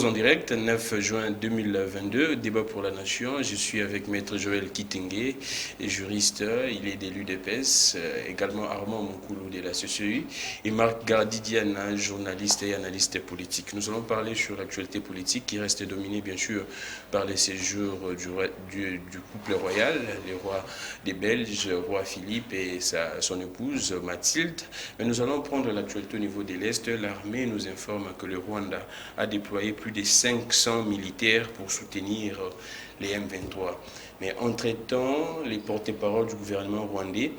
En direct, 9 juin 2022, débat pour la nation. Je suis avec Maître Joël Kitenge, juriste, il est d'élu d'EPS, également Armand Moukoulou de la CCI, et Marc Gardidiana, journaliste et analyste politique. Nous allons parler sur l'actualité politique qui reste dominée bien sûr par les séjours du couple royal, les rois des Belges, roi Philippe et son épouse Mathilde. Mais nous allons prendre l'actualité au niveau de l'Est. L'armée nous informe que le Rwanda a déployé plus de 500 militaires pour soutenir les M23. Mais entre-temps, les porte-paroles du gouvernement rwandais,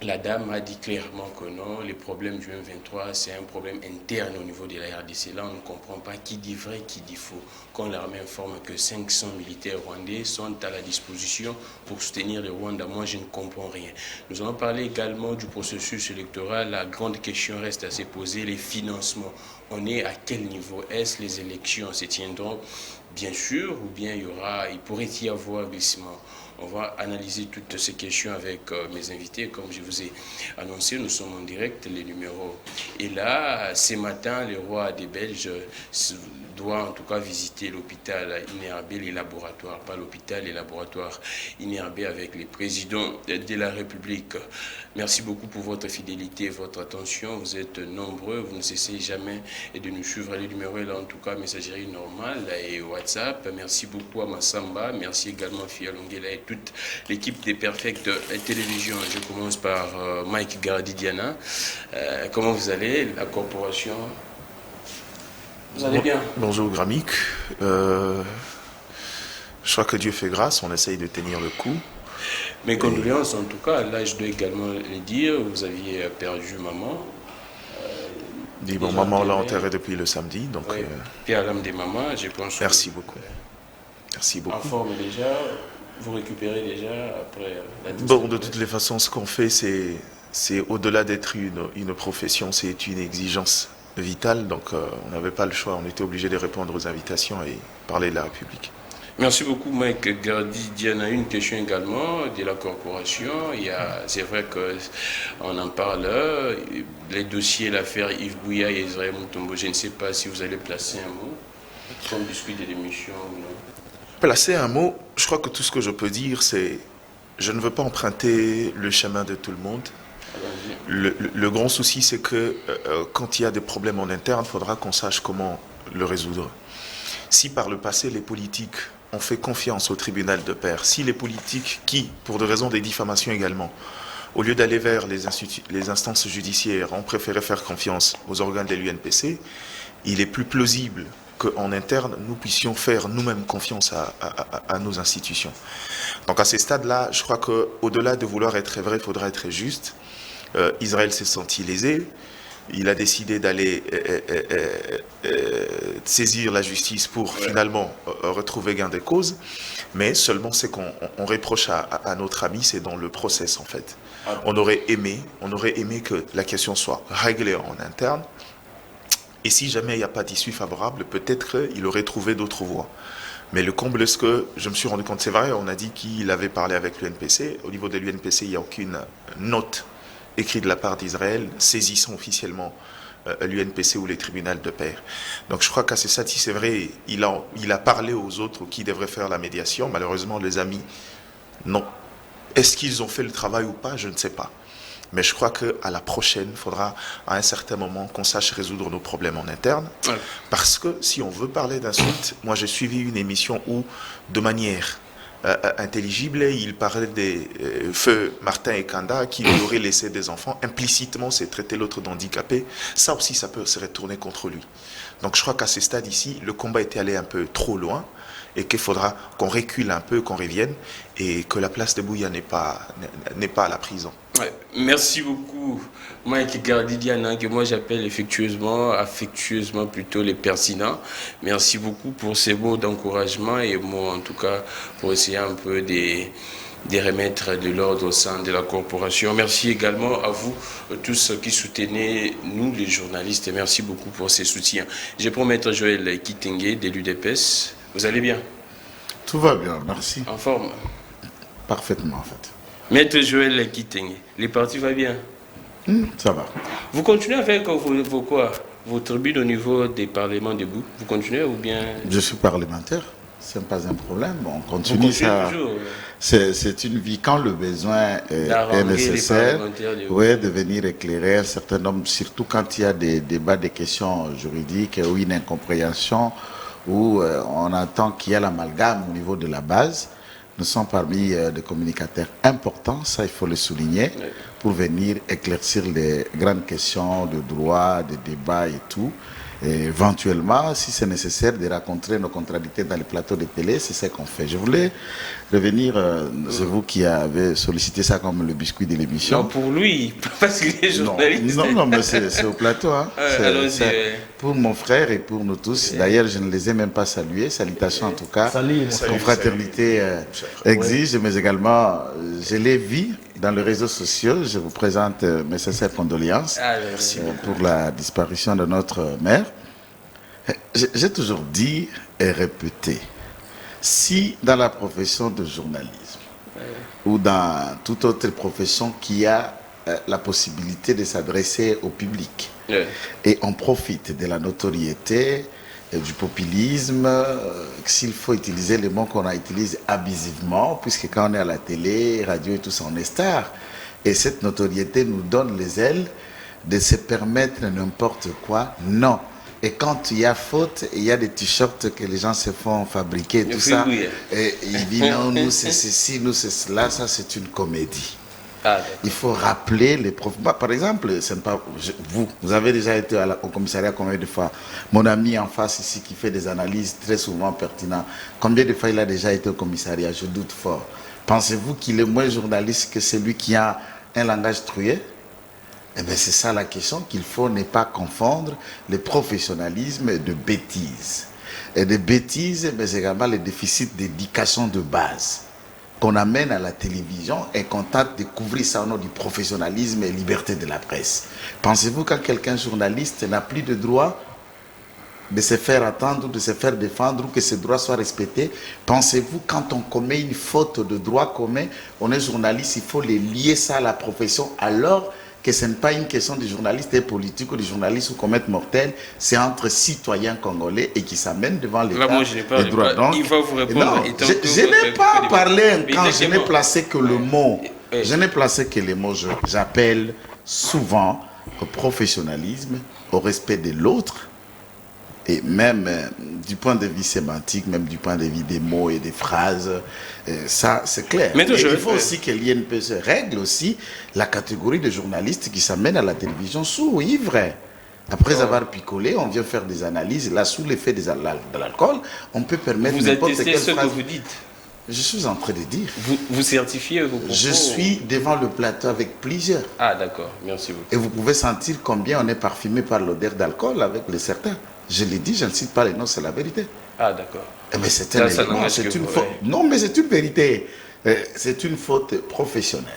la dame a dit clairement que non, les problèmes du M23, c'est un problème interne au niveau de la RDC. Là, on ne comprend pas qui dit vrai, qui dit faux. Quand l'armée informe que 500 militaires rwandais sont à la disposition pour soutenir le Rwanda, moi, je ne comprends rien. Nous allons parler également du processus électoral. La grande question reste à se poser, les financements. On est à quel niveau? Est-ce les élections se tiendront bien sûr ou bien il pourrait y avoir glissement? On va analyser toutes ces questions avec mes invités. Comme je vous ai annoncé, nous sommes en direct, les numéros. Et là, ce matin, le roi des Belges doit en tout cas visiter l'hôpital Inerbé, les laboratoires, pas l'hôpital, les laboratoires Inerbé avec les présidents de la République. Merci beaucoup pour votre fidélité, votre attention. Vous êtes nombreux, vous ne cessez jamais de nous suivre. Les numéros là, en tout cas, messagerie normale et WhatsApp. Merci beaucoup à Massamba. Merci également à Fia Longela et toute l'équipe des Perfect Télévision. Je commence par Mike Gardidiana. Comment vous allez, la corporation? Vous allez bien? Bonjour Gramic. Je crois que Dieu fait grâce, on essaye de tenir le coup. Mes condoléances en tout cas, là je dois également le dire, vous aviez perdu maman. Maman l'a enterrée depuis le samedi. Donc, oui, puis à l'âme des mamans, je pense. Merci beaucoup. Merci beaucoup. En forme déjà, vous récupérez déjà après la Bon, de toutes les façons, ce qu'on fait, c'est au-delà d'être une profession, c'est une exigence vitale. Donc on n'avait pas le choix, on était obligé de répondre aux invitations et parler de la République. Merci beaucoup Mike Gardidiana. Une question également de la corporation. C'est vrai qu'on en parle, les dossiers, l'affaire Yves Bouya et Israël Moutombo. Je ne sais pas si vous allez placer un mot, comme discute de l'émission ou non. Placer un mot, je crois que tout ce que je peux dire, c'est je ne veux pas emprunter le chemin de tout le monde. Le grand souci, c'est que quand il y a des problèmes en interne, il faudra qu'on sache comment le résoudre. Si par le passé, les politiques ont fait confiance au tribunal de paix, si les politiques qui, pour des raisons de diffamation également, au lieu d'aller vers les instances judiciaires, ont préféré faire confiance aux organes de l'UNPC, il est plus plausible qu'en interne, nous puissions faire nous-mêmes confiance à nos institutions. Donc à ce stade-là, je crois qu'au-delà de vouloir être vrai, il faudra être juste. Israël s'est senti lésé. Il a décidé d'aller saisir la justice pour finalement retrouver gain de cause. Mais seulement c'est qu'on reproche à notre ami, c'est dans le process en fait. On aurait aimé que la question soit réglée en interne. Et si jamais il n'y a pas d'issue favorable, peut-être qu'il aurait trouvé d'autres voies. Mais le comble, est-ce que je me suis rendu compte, c'est vrai, on a dit qu'il avait parlé avec l'UNPC. Au niveau de l'UNPC, il n'y a aucune note écrite de la part d'Israël saisissant officiellement l'UNPC ou les tribunaux de paix. Donc je crois qu'à ce stade, c'est vrai, il a parlé aux autres qui devraient faire la médiation. Malheureusement, les amis, non. Est-ce qu'ils ont fait le travail ou pas? Je ne sais pas. Mais je crois qu'à la prochaine, il faudra à un certain moment qu'on sache résoudre nos problèmes en interne. Ouais. Parce que si on veut parler d'insultes, moi j'ai suivi une émission où, de manière intelligible, il parlait des feux Martin et Kanda qui lui auraient laissé des enfants. Implicitement, c'est traiter l'autre d'handicapé. Ça aussi, ça peut se retourner contre lui. Donc je crois qu'à ce stade ici, le combat était allé un peu trop loin et qu'il faudra qu'on recule un peu, qu'on revienne et que la place de Bouya n'est pas à la prison. Ouais, merci beaucoup Mike Gardidiana, que moi j'appelle affectueusement plutôt les pertinents. Merci beaucoup pour ces mots d'encouragement et mots en tout cas pour essayer un peu de remettre de l'ordre au sein de la corporation. Merci également à vous tous qui soutenez nous les journalistes et merci beaucoup pour ces soutiens. Je prends Maître Joël Kitenge de l'UDPS. Vous allez bien? Tout va bien, merci. En forme? Parfaitement en fait. Maître Joël Kitenge, les partis va bien? Ça va. Vous continuez avec vos quoi? vos tribunes au niveau des parlements debout, vous continuez ou bien... Je suis parlementaire, ce n'est pas un problème. On Vous continue continuez ça. toujours C'est une vie quand le besoin est d'arranger les nécessaire, parlementaires debout. ouais, de venir éclairer un certain nombre, surtout quand il y a des débats, des questions juridiques ou une incompréhension où on entend qu'il y a l'amalgame au niveau de la base. Nous sommes parmi des communicateurs importants, ça il faut le souligner, pour venir éclaircir les grandes questions de droit, de débat et tout. Et éventuellement, si c'est nécessaire de rencontrer nos contradictés dans les plateaux de télé, c'est ce qu'on fait. Je voulais revenir, c'est vous qui avez sollicité ça comme le biscuit de l'émission. Non, pour lui, parce qu'il est journaliste. Non, mais c'est au plateau. Hein. Pour mon frère et pour nous tous. D'ailleurs, je ne les ai même pas salués. Salutations en tout cas. Salut, confraternité exige, mais également, je l'ai vu dans les réseaux sociaux. Je vous présente mes sincères condoléances pour la disparition de notre mère. J'ai toujours dit et répété, si dans la profession de journalisme ou dans toute autre profession qui a la possibilité de s'adresser au public et on profite de la notoriété, du populisme, s'il faut utiliser les mots qu'on a utilisés abusivement, puisque quand on est à la télé, radio et tout ça, on est star. Et cette notoriété nous donne les ailes de se permettre n'importe quoi. Non. Et quand il y a faute, il y a des t-shirts que les gens se font fabriquer, tout ça. Et il dit non, nous c'est ceci, nous c'est cela, ça c'est une comédie. Il faut rappeler les profs. Par exemple, vous avez déjà été au commissariat combien de fois? Mon ami en face ici qui fait des analyses très souvent pertinentes, combien de fois il a déjà été au commissariat? Je doute fort. Pensez-vous qu'il est moins journaliste que celui qui a un langage trué? Eh bien, c'est ça la question, qu'il faut ne pas confondre le professionnalisme de bêtises. Et de bêtises, mais également le déficit d'éducation de base qu'on amène à la télévision et qu'on tente de couvrir ça au nom du professionnalisme et liberté de la presse. Pensez-vous quand quelqu'un journaliste n'a plus de droit de se faire attendre ou de se faire défendre ou que ses droits soient respectés? Pensez-vous quand on commet une faute de droit commun, on est journaliste, il faut les lier ça à la profession alors que ce n'est pas une question de journaliste et politique ou de journaliste ou commettre mortel, c'est entre citoyens congolais et qui s'amènent devant l'État. Moi, je n'ai pas droits. Donc, il va vous répondre. Non, je n'ai pas parlé quand je n'ai placé que le mot. Je n'ai placé que les mots. J'appelle souvent au professionnalisme, au respect de l'autre, et même du point de vue sémantique, même du point de vue des mots et des phrases, ça c'est clair. Mais il faut aussi que l'INPE règle aussi la catégorie de journalistes qui s'amènent à la télévision sous ou ivres. Après avoir picolé, on vient faire des analyses. Là, sous l'effet de l'alcool, on peut permettre n'importe quelle phrase. Vous attestez ce que vous dites? Je suis en train de dire. Vous certifiez vos propos? Je suis devant le plateau avec plusieurs. Ah d'accord, merci beaucoup. Et vous pouvez sentir combien on est parfumé par l'odeur d'alcool avec les certains. Je l'ai dit, je ne cite pas les noms, c'est la vérité. Ah d'accord. Mais c'est un élément, c'est une faute. Non, mais c'est une vérité. C'est une faute professionnelle.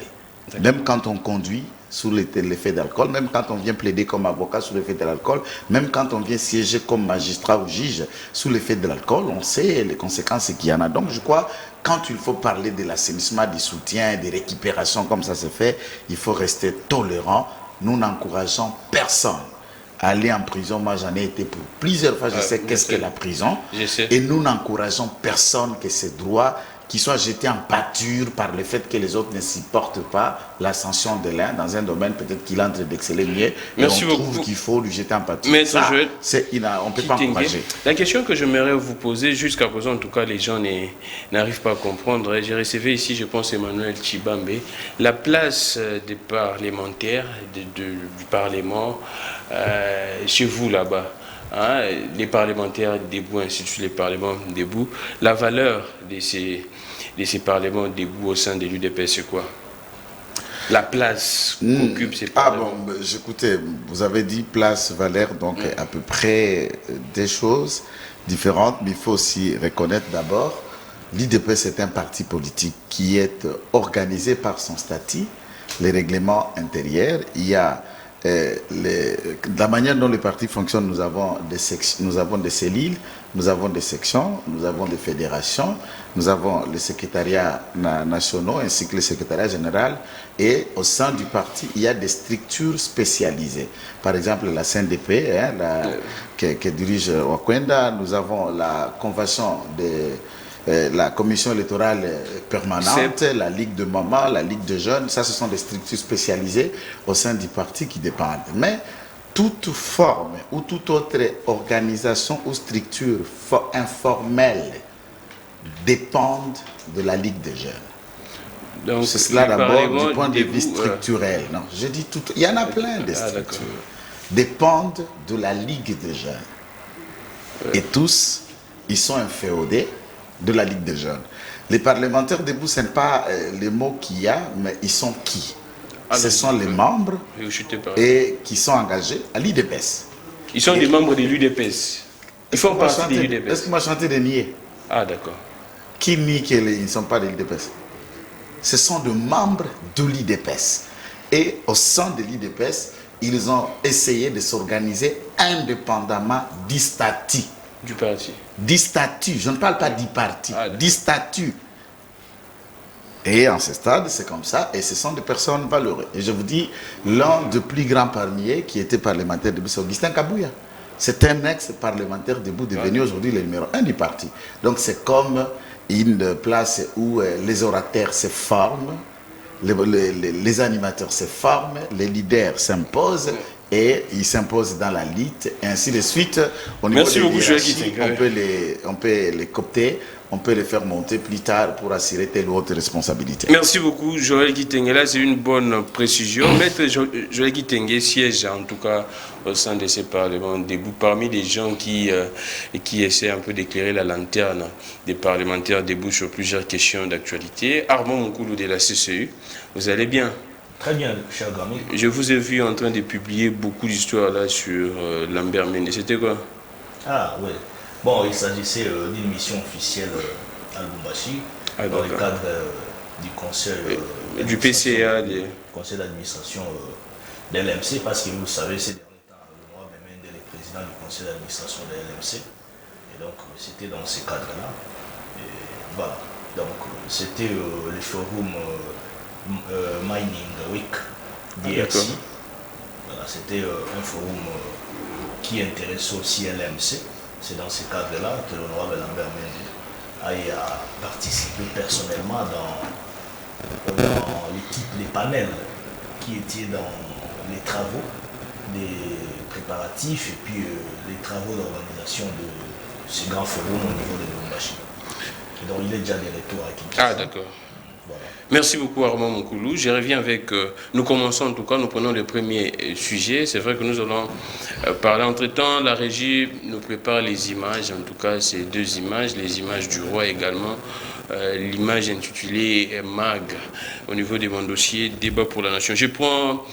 Même quand on conduit sous l'effet d'alcool, même quand on vient plaider comme avocat sous l'effet de l'alcool, même quand on vient siéger comme magistrat ou juge sous l'effet de l'alcool, on sait les conséquences qu'il y en a. Donc je crois, quand il faut parler de l'assainissement, du soutien, des récupérations comme ça se fait, il faut rester tolérant. Nous n'encourageons personne à aller en prison. Moi j'en ai été pour plusieurs fois, je sais qu'est-ce que la prison. Et nous n'encourageons personne que ses droits qui soient jetés en pâture par le fait que les autres ne supportent pas l'ascension de l'un dans un domaine peut-être qu'il entre d'exceller mieux. Merci et on beaucoup. Trouve qu'il faut lui jeter en pâture. Mais ça, on ne peut pas encourager. La question que j'aimerais vous poser, jusqu'à présent, en tout cas, les gens n'arrivent pas à comprendre. J'ai recevé ici, je pense, Emmanuel Chibambe, la place des parlementaires, du Parlement, chez vous là-bas. Hein, les parlementaires debout, ainsi de suite, les parlements debout. La valeur de ces parlements debout au sein de l'UDPS, c'est quoi? La place qu'occupent ces parlements. Ah bon, écoutez, vous avez dit place, valeur, donc à peu près des choses différentes, mais il faut aussi reconnaître d'abord, l'UDPS est un parti politique qui est organisé par son statut, les règlements intérieurs. Il y a la manière dont les partis fonctionnent, nous avons des cellules, nous avons des sections, nous avons des fédérations, nous avons les secrétariats nationaux ainsi que le secrétariat général, et au sein du parti, il y a des structures spécialisées. Par exemple, la CNDP, que dirige Wakwenda, nous avons la convention la commission électorale permanente, la Ligue de Maman, la Ligue de Jeunes, ça ce sont des structures spécialisées au sein du parti qui dépendent. Mais toute forme ou toute autre organisation ou structure informelle dépendent de la Ligue des Jeunes. C'est cela d'abord du point de vue structurel. Non, je dis tout. Il y en a plein de structures. Dépendent de la Ligue des Jeunes. Et tous, ils sont inféodés de la Ligue des Jeunes. Les parlementaires debout, ce n'est pas les mots qu'il y a, mais ils sont qui? Ce sont les membres et qui sont engagés à l'UDPS. Ils sont des membres de l'UDPS. Ils font partie de l'UDPS. Est-ce qu'on m'a chanté de nier? Ah, d'accord. Qui nie qu'ils ne sont pas de l'UDPS? Ce sont des membres de l'UDPS. Et au sein de l'UDPS, ils ont essayé de s'organiser indépendamment du statut. Du parti. Du statut. Je ne parle pas du parti. Du statut. Et en ce stade, c'est comme ça. Et ce sont des personnes valeureuses. Et je vous dis, l'un des plus grands parmi eux qui était parlementaire debout, c'est Augustin Kabouya. C'est un ex-parlementaire debout devenu aujourd'hui le numéro 1 du parti. Donc c'est comme une place où les orateurs se forment, les animateurs se forment, les leaders s'imposent. Et ils s'imposent dans la lutte, et ainsi de suite. Au niveau Merci beaucoup, on peut les coopter, on peut les faire monter plus tard pour assurer telle ou autre responsabilité. Merci beaucoup, Joël Kitenge. Là, c'est une bonne précision. Maître Joël Kitenge siège en tout cas au sein de ces parlements debout, parmi les gens qui essaient un peu d'éclairer la lanterne des parlementaires debout sur plusieurs questions d'actualité. Armand Moukoulou de la CCU, vous allez bien? Très bien, cher Gami. Je vous ai vu en train de publier beaucoup d'histoires là sur Lambert Mende. C'était quoi? Ah oui. Bon, il s'agissait d'une mission officielle à Lubumbashi, dans le cadre du conseil du PCA, conseil d'administration de l'LMC, parce que vous savez, ces derniers temps, le roi Mende est le président du conseil d'administration de l'LMC. Et donc, c'était dans ces cadres-là. Voilà. Donc, c'était le forum Mining Week DRC. Voilà, c'était un forum qui intéresse aussi l'MC. C'est dans ce cadre-là que l'honorable Lambert Mende a participé personnellement dans l'équipe, les panels qui étaient dans les travaux, les préparatifs et puis les travaux d'organisation de ce grand forum au niveau de Lubumbashi. Donc il est déjà de retour à Kinshasa. Ah d'accord. Voilà. Merci beaucoup Armand Moukoulou. Je reviens avec... nous commençons en tout cas, nous prenons le premier sujet. C'est vrai que nous allons parler. Entre-temps, la régie nous prépare les images. En tout cas, ces deux images, les images du roi également. L'image intitulée MAG au niveau de mon dossier Débat pour la Nation. Je prends...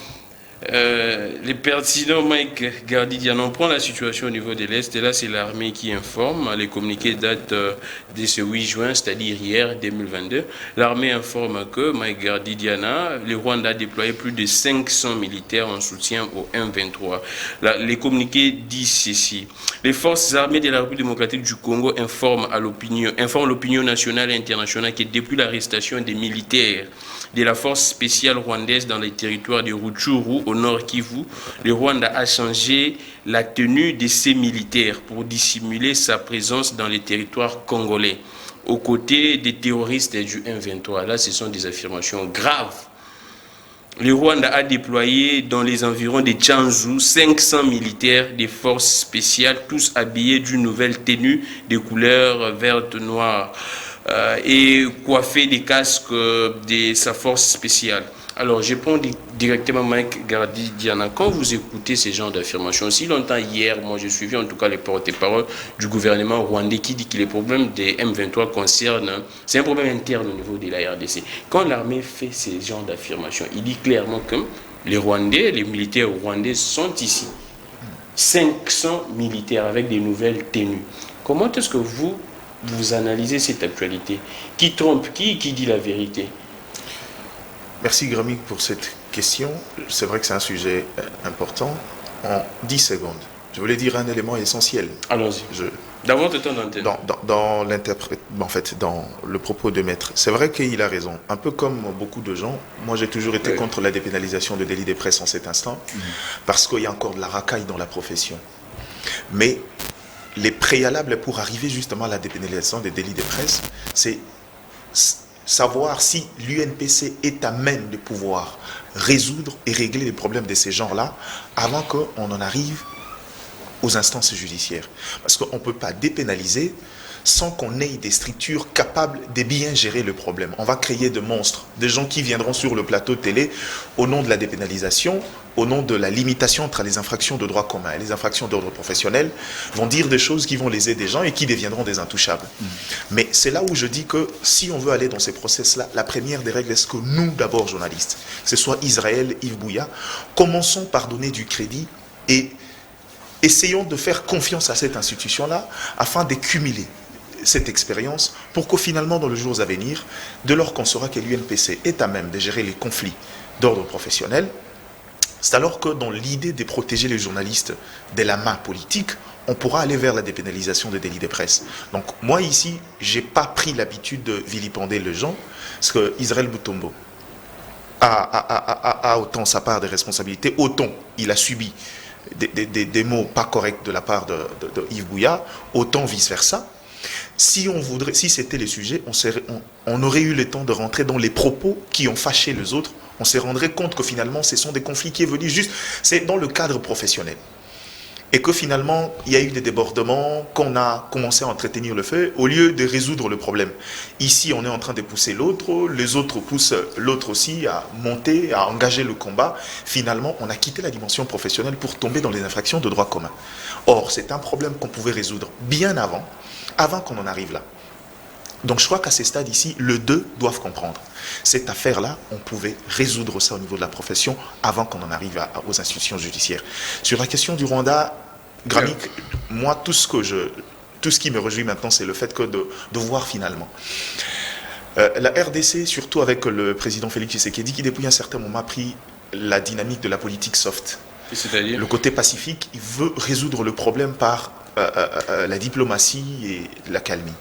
les pertinents Mike Gardi-Diana, on prend la situation au niveau de l'Est et là c'est l'armée qui informe. Les communiqués datent de ce 8 juin, c'est-à-dire hier 2022. L'armée informe que Mike Gardi-Diana, le Rwanda a déployé plus de 500 militaires en soutien au M23. Les communiqués disent ceci: les forces armées de la République démocratique du Congo informent l'opinion nationale et internationale que depuis l'arrestation des militaires de la force spéciale rwandaise dans les territoires de Rutshuru au nord Kivu, le Rwanda a changé la tenue de ses militaires pour dissimuler sa présence dans les territoires congolais, aux côtés des terroristes du M23. Là, ce sont des affirmations graves. Le Rwanda a déployé dans les environs de Tchanzu 500 militaires des forces spéciales, tous habillés d'une nouvelle tenue de couleur verte noire et coiffés des casques de sa force spéciale. Alors, je prends directement Mike Gardi-Diana. Quand vous écoutez ces genres d'affirmations, si longtemps hier, moi j'ai suivi en tout cas les porte-paroles du gouvernement rwandais qui dit que les problèmes des M23 concernent, c'est un problème interne au niveau de la RDC. Quand l'armée fait ces genres d'affirmations, il dit clairement que les Rwandais, les militaires rwandais sont ici. 500 militaires avec des nouvelles tenues. Comment est-ce que vous analysez cette actualité? Qui trompe qui dit la vérité? Merci Gramic pour cette question. C'est vrai que c'est un sujet important. En 10 secondes, je voulais dire un élément essentiel. Allons-y. Dans votre temps d'antenne. Dans le propos de maître, c'est vrai qu'il a raison. Un peu comme beaucoup de gens, moi j'ai toujours été contre la dépénalisation de délit de presse en cet instant, parce qu'il y a encore de la racaille dans la profession. Mais les préalables pour arriver justement à la dépénalisation des délits de presse, c'est savoir si l'UNPC est à même de pouvoir résoudre et régler les problèmes de ces gens-là avant qu'on en arrive aux instances judiciaires. Parce qu'on ne peut pas dépénaliser sans qu'on ait des structures capables de bien gérer le problème. On va créer de monstres, des gens qui viendront sur le plateau de télé au nom de la dépénalisation, au nom de la limitation entre les infractions de droit commun et les infractions d'ordre professionnel, vont dire des choses qui vont léser des gens et qui deviendront des intouchables. Mais c'est là où je dis que si on veut aller dans ces process-là, la première des règles est ce que nous, d'abord journalistes, que ce soit Israël, Yves Bouya, commençons par donner du crédit et essayons de faire confiance à cette institution-là afin de cumuler cette expérience pour qu'au finalement, dans les jours à venir, dès lors qu'on saura que l'UNPC est à même de gérer les conflits d'ordre professionnel, c'est alors que dans l'idée de protéger les journalistes de la main politique, on pourra aller vers la dépénalisation des délits de presse. Donc moi ici, je n'ai pas pris l'habitude de vilipender les gens, parce que Israël Boutombo a autant sa part de responsabilité, autant il a subi des mots pas corrects de la part de Yves Bouya, autant vice-versa. Si c'était le sujet, on aurait eu le temps de rentrer dans les propos qui ont fâché les autres. On se rendrait compte que finalement, ce sont des conflits qui évoluent juste, c'est dans le cadre professionnel. Et que finalement, il y a eu des débordements, qu'on a commencé à entretenir le feu, au lieu de résoudre le problème. Ici, on est en train de pousser l'autre, les autres poussent l'autre aussi à monter, à engager le combat. Finalement, on a quitté la dimension professionnelle pour tomber dans les infractions de droit commun. Or, c'est un problème qu'on pouvait résoudre bien avant qu'on en arrive là. Donc je crois qu'à ce stade ici, les deux doivent comprendre. Cette affaire-là, on pouvait résoudre ça au niveau de la profession avant qu'on en arrive aux institutions judiciaires. Sur la question du Rwanda, Gramic, moi, tout ce qui me réjouit maintenant, c'est le fait que de voir finalement. La RDC, surtout avec le président Félix Tshisekedi, qui depuis un certain moment a pris la dynamique de la politique soft. C'est-à-dire ? Le côté pacifique, il veut résoudre le problème par la diplomatie et la calmie.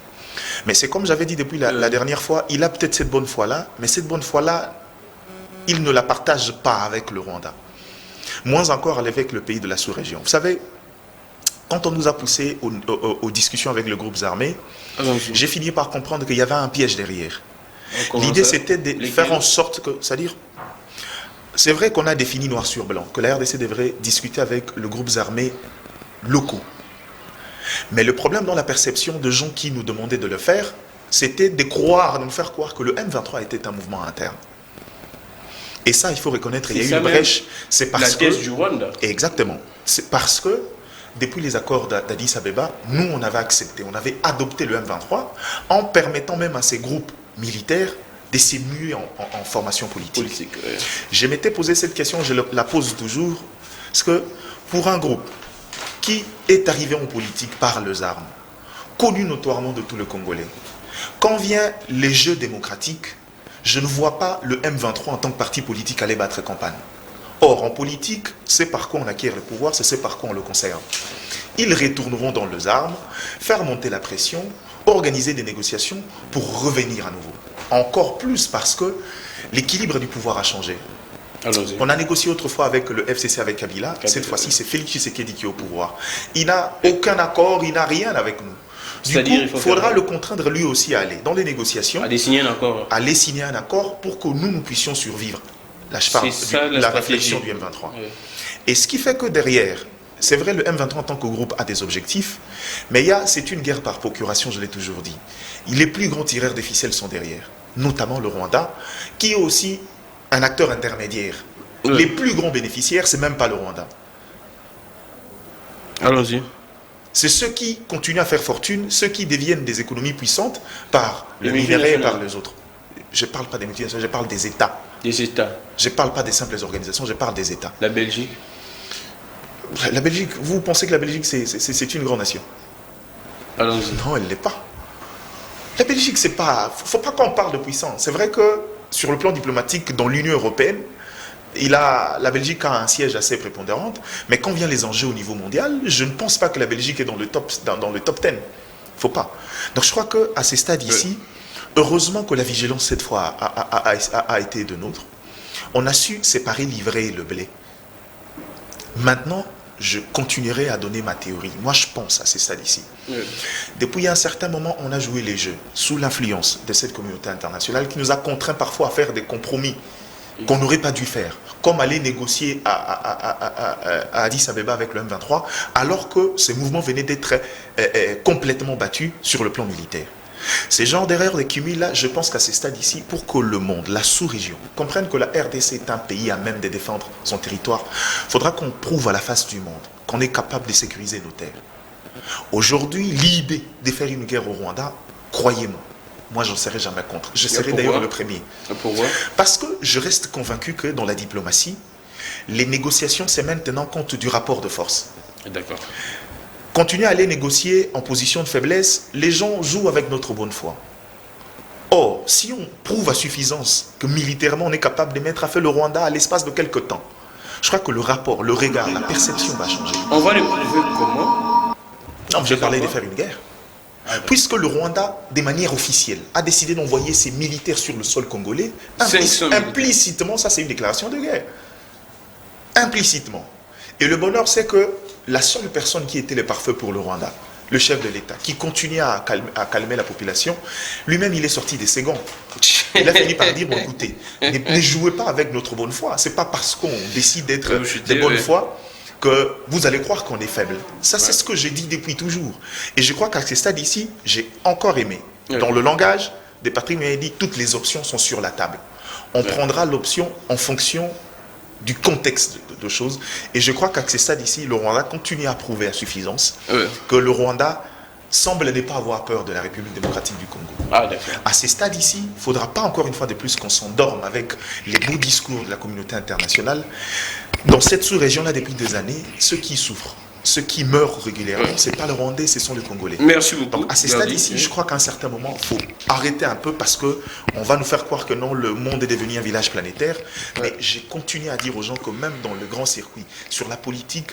Mais c'est comme j'avais dit depuis la dernière fois, il a peut-être cette bonne foi-là, mais cette bonne foi-là, il ne la partage pas avec le Rwanda. Moins encore avec le pays de la sous-région. Vous savez, quand on nous a poussé aux discussions avec les groupes armés, j'ai fini par comprendre qu'il y avait un piège derrière. L'idée, c'était de faire en sorte que, c'est-à-dire, c'est vrai qu'on a défini noir sur blanc, que la RDC devrait discuter avec les groupes armés locaux. Mais le problème dans la perception de gens qui nous demandaient de le faire, c'était de nous faire croire que le M23 était un mouvement interne. Et ça, il faut reconnaître, il y a eu une brèche. C'est parce la thèse du Rwanda. Exactement. C'est parce que, depuis les accords d'Addis Abeba, nous, on avait accepté, on avait adopté le M23 en permettant même à ces groupes militaires de s'émuer en formation politique. Je m'étais posé cette question, je la pose toujours, parce que pour un groupe qui est arrivé en politique par les armes, connu notoirement de tous les Congolais, quand vient les jeux démocratiques, je ne vois pas le M23 en tant que parti politique aller battre campagne. Or, en politique, c'est par quoi on acquiert le pouvoir, c'est par quoi on le conserve. Ils retourneront dans les armes, faire monter la pression, organiser des négociations pour revenir à nouveau. Encore plus parce que l'équilibre du pouvoir a changé. On a négocié autrefois avec le FCC, avec Kabila. Cette fois-ci, c'est Félix Tshisekedi qui est au pouvoir. Il n'a aucun accord, il n'a rien avec nous. Du coup, il faudra le contraindre lui aussi à aller dans les négociations, à aller signer un accord pour que nous puissions survivre. Là, je parle de la réflexion du M23. Oui. Et ce qui fait que derrière, c'est vrai, le M23 en tant que groupe a des objectifs, mais c'est une guerre par procuration, je l'ai toujours dit. Les plus grands tireurs de ficelles sont derrière, notamment le Rwanda, qui est aussi un acteur intermédiaire. Oui. Les plus grands bénéficiaires, c'est même pas le Rwanda. Allons-y. C'est ceux qui continuent à faire fortune, ceux qui deviennent des économies puissantes par le minerai et par les autres. Je ne parle pas des multinationales, je parle des États. Des États. Je ne parle pas des simples organisations, je parle des États. La Belgique. La Belgique, vous pensez que la Belgique, c'est une grande nation? Allons-y. Non, elle ne l'est pas. La Belgique, c'est pas... Il ne faut pas qu'on parle de puissance. C'est vrai que sur le plan diplomatique, dans l'Union européenne, la Belgique a un siège assez prépondérant, mais quand vient les enjeux au niveau mondial, je ne pense pas que la Belgique est dans le top 10. Il ne faut pas. Donc je crois qu'à ces stades ici, heureusement que la vigilance cette fois a été de nôtre. On a su séparer l'ivraie et le blé. Maintenant, je continuerai à donner ma théorie. Moi, je pense à ces stades ici. Depuis un certain moment, on a joué les jeux sous l'influence de cette communauté internationale qui nous a contraints parfois à faire des compromis qu'on n'aurait pas dû faire, comme aller négocier à Addis Abeba avec le M23, alors que ces mouvements venaient d'être complètement battus sur le plan militaire. Ces genres d'erreurs de cumul-là, je pense qu'à ces stades ici, pour que le monde, la sous-région, comprenne que la RDC est un pays à même de défendre son territoire, il faudra qu'on prouve à la face du monde qu'on est capable de sécuriser nos terres. Aujourd'hui, l'idée de faire une guerre au Rwanda, croyez-moi, moi, je n'en serai jamais contre. Je serai d'ailleurs le premier. Pourquoi? Parce que je reste convaincu que dans la diplomatie, les négociations, c'est maintenant compte du rapport de force. D'accord. Continuer à aller négocier en position de faiblesse, les gens jouent avec notre bonne foi. Or, si on prouve à suffisance que militairement, on est capable de mettre à feu le Rwanda à l'espace de quelques temps, je crois que le rapport, le regard, la perception va changer. On va le prouver comment? Non, je parlais de faire une guerre. Puisque le Rwanda, de manière officielle, a décidé d'envoyer ses militaires sur le sol congolais, implicitement, ça c'est une déclaration de guerre. Implicitement. Et le bonheur, c'est que la seule personne qui était le pare-feu pour le Rwanda, le chef de l'État, qui continuait à calmer la population, lui-même il est sorti des secondes. Il a fini par dire, bon écoutez, ne jouez pas avec notre bonne foi. C'est pas parce qu'on décide d'être de bonne foi que vous allez croire qu'on est faible. Ça, c'est ce que j'ai dit depuis toujours. Et je crois qu'à ce stade ici, j'ai encore aimé. Dans le langage des Patrick m'avait dit, toutes les options sont sur la table. On prendra l'option en fonction du contexte de choses. Et je crois qu'à ce stade ici, le Rwanda continue à prouver à suffisance que le Rwanda semble ne pas avoir peur de la République démocratique du Congo. À ces stades ici, il ne faudra pas encore une fois de plus qu'on s'endorme avec les beaux discours de la communauté internationale. Dans cette sous-région-là, depuis des années, ceux qui souffrent, ceux qui meurent régulièrement, ce n'est pas le Rwandais, ce sont les Congolais. Merci beaucoup. Donc à ces stades ici, je crois qu'à un certain moment, il faut arrêter un peu parce qu'on va nous faire croire que non, le monde est devenu un village planétaire. Mais j'ai continué à dire aux gens que même dans le grand circuit, sur la politique,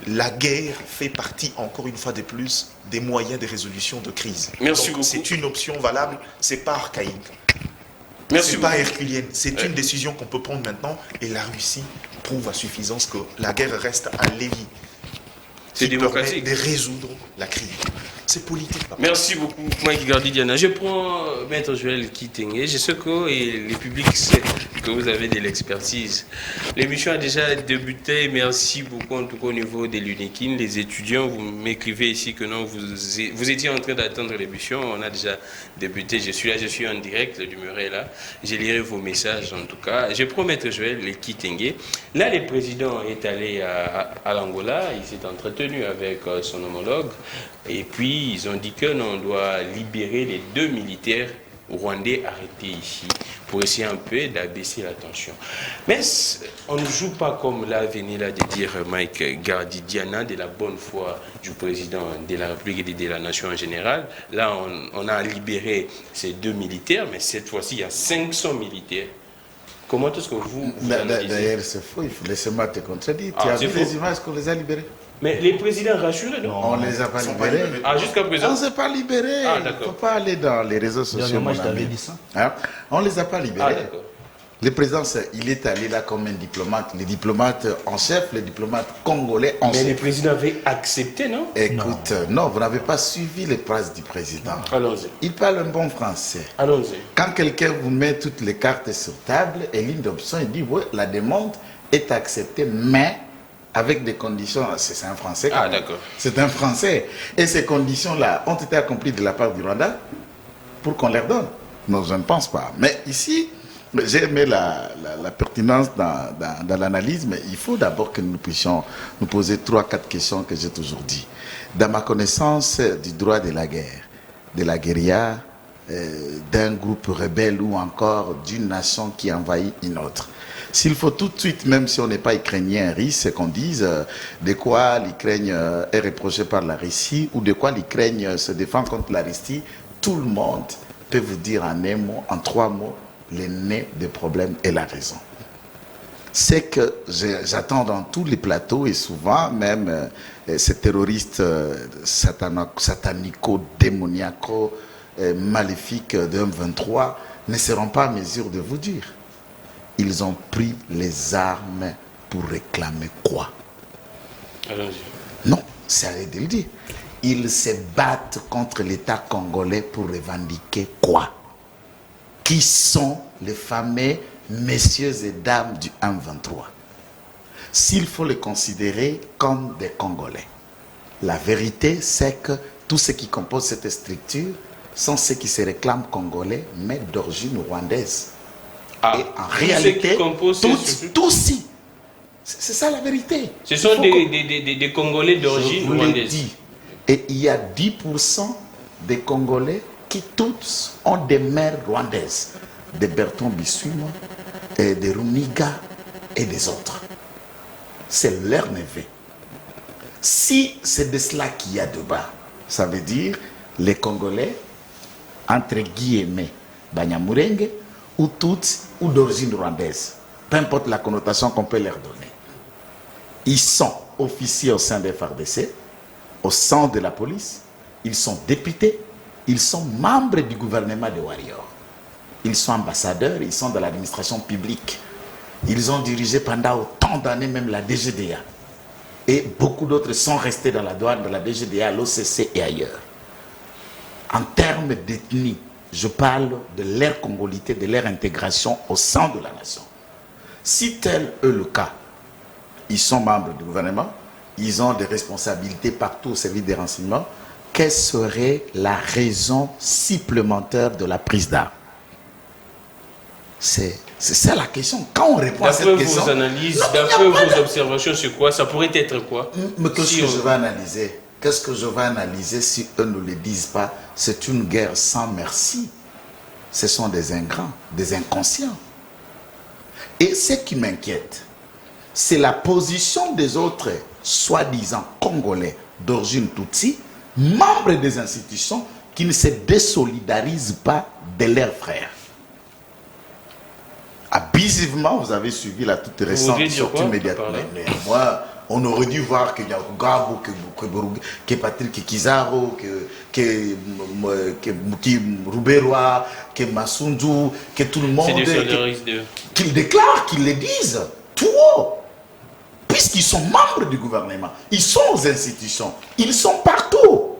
la guerre fait partie, encore une fois de plus, des moyens de résolution de crise. Merci beaucoup. C'est une option valable, ce n'est pas archaïque. C'est pas herculienne, c'est une décision qu'on peut prendre maintenant et la Russie prouve à suffisance que la guerre reste un levier qui permet de résoudre la crise. C'est politique. Papa. Merci beaucoup, Mike Gardidiana. Je prends Maître Joël Kitenge. Je sais que le public sait que vous avez de l'expertise. L'émission a déjà débuté. Merci beaucoup, en tout cas au niveau de l'UNIKIN. Les étudiants, vous m'écrivez ici que non, vous étiez en train d'attendre l'émission. On a déjà débuté. Je suis là, je suis en direct. Le numéro est là. Je lirai vos messages en tout cas. Je prends Maître Joël Kitenge. Là, le président est allé à l'Angola. Il s'est entretenu avec son homologue. Et puis, ils ont dit que l'on doit libérer les 2 militaires rwandais arrêtés ici pour essayer un peu d'abaisser la tension. Mais on ne joue pas comme là venait là de dire Mike Gardidiana, de la bonne foi du président de la République et de la nation en général. Là, on a libéré ces 2 militaires, mais cette fois-ci, il y a 500 militaires. Comment est-ce que vous D'ailleurs, c'est faux, laissez-moi te contredire. Tu as vu les images qu'on les a libérés? Mais les présidents rassurés, non? On ne les a pas libérés. Jusqu'à présent? On ne s'est pas libérés. Il ne faut pas aller dans les réseaux sociaux. Moi, je t'avais dit ça. On ne les a pas libérés. D'accord. Le président, il est allé là comme un diplomate. Les diplomates en chef, les diplomates congolais en chef. Mais le président avait accepté, non? Écoute, non, vous n'avez pas suivi les phrases du président. Allons-y. Il parle un bon français. Allons-y. Quand quelqu'un vous met toutes les cartes sur table et ligne d'option, il dit, oui, la demande est acceptée, mais avec des conditions, c'est un Français. D'accord. C'est un Français. Et ces conditions-là ont été accomplies de la part du Rwanda pour qu'on les donne. Non, je ne pense pas. Mais ici, j'ai aimé la pertinence dans l'analyse, mais il faut d'abord que nous puissions nous poser 3-4 questions que j'ai toujours dit. Dans ma connaissance du droit de la guerre, de la guérilla, d'un groupe rebelle ou encore d'une nation qui envahit une autre, s'il faut tout de suite, même si on n'est pas ukrainien, russe, qu'on dise de quoi l'Ukraine est reprochée par la Russie ou de quoi l'Ukraine se défend contre la Russie, tout le monde peut vous dire en un mot, en 3 mots, le nez des problèmes est la raison. C'est que j'attends dans tous les plateaux et souvent même ces terroristes satanico-démoniaco maléfiques de M23 ne seront pas en mesure de vous dire. Ils ont pris les armes pour réclamer quoi? Non, c'est à eux de le dire. Ils se battent contre l'État congolais pour revendiquer quoi? Qui sont les fameux messieurs et dames du M23? S'il faut les considérer comme des Congolais, la vérité c'est que tous ceux qui composent cette structure sont ceux qui se réclament congolais mais d'origine rwandaise. Et en réalité, tous si. C'est ça la vérité. Ce sont des Congolais d'origine rwandaise. Et il y a 10% des Congolais qui tous ont des mères rwandaises. Des Bertrand Bissuma, des Runiga et des autres. C'est leur neveu. Si c'est de cela qu'il y a de bas, ça veut dire les Congolais, entre guillemets, Banyamurenge, ou toutes, ou d'origine rwandaise. Peu importe la connotation qu'on peut leur donner. Ils sont officiers au sein des FARDC, au sein de la police, ils sont députés, ils sont membres du gouvernement de Warrior. Ils sont ambassadeurs, ils sont dans l'administration publique. Ils ont dirigé pendant autant d'années même la DGDA. Et beaucoup d'autres sont restés dans la douane, dans la DGDA, l'OCC et ailleurs. En termes d'ethnie, je parle de leur congolité, de leur intégration au sein de la nation. Si tel est le cas, ils sont membres du gouvernement, ils ont des responsabilités partout au service des renseignements, quelle serait la raison supplémentaire de la prise d'armes? C'est ça la question. Quand on répond à cette question... D'après vos analyses, d'après vos observations, c'est quoi? Ça pourrait être quoi? Mais qu'est-ce que je vais analyser? Qu'est-ce que je vais analyser si eux ne le disent pas? C'est une guerre sans merci. Ce sont des ingrats, des inconscients. Et ce qui m'inquiète, c'est la position des autres, soi-disant Congolais d'origine Tutsi, membres des institutions qui ne se désolidarisent pas de leurs frères. Abusivement, vous avez suivi la toute récente sortie immédiatement. Moi, on aurait dû voir que Gabo, que Patrick Kizaro, que Rouberois, que Massundu, que tout le monde, qu'ils déclarent, qu'ils le disent tout haut. Puisqu'ils sont membres du gouvernement, ils sont aux institutions, ils sont partout.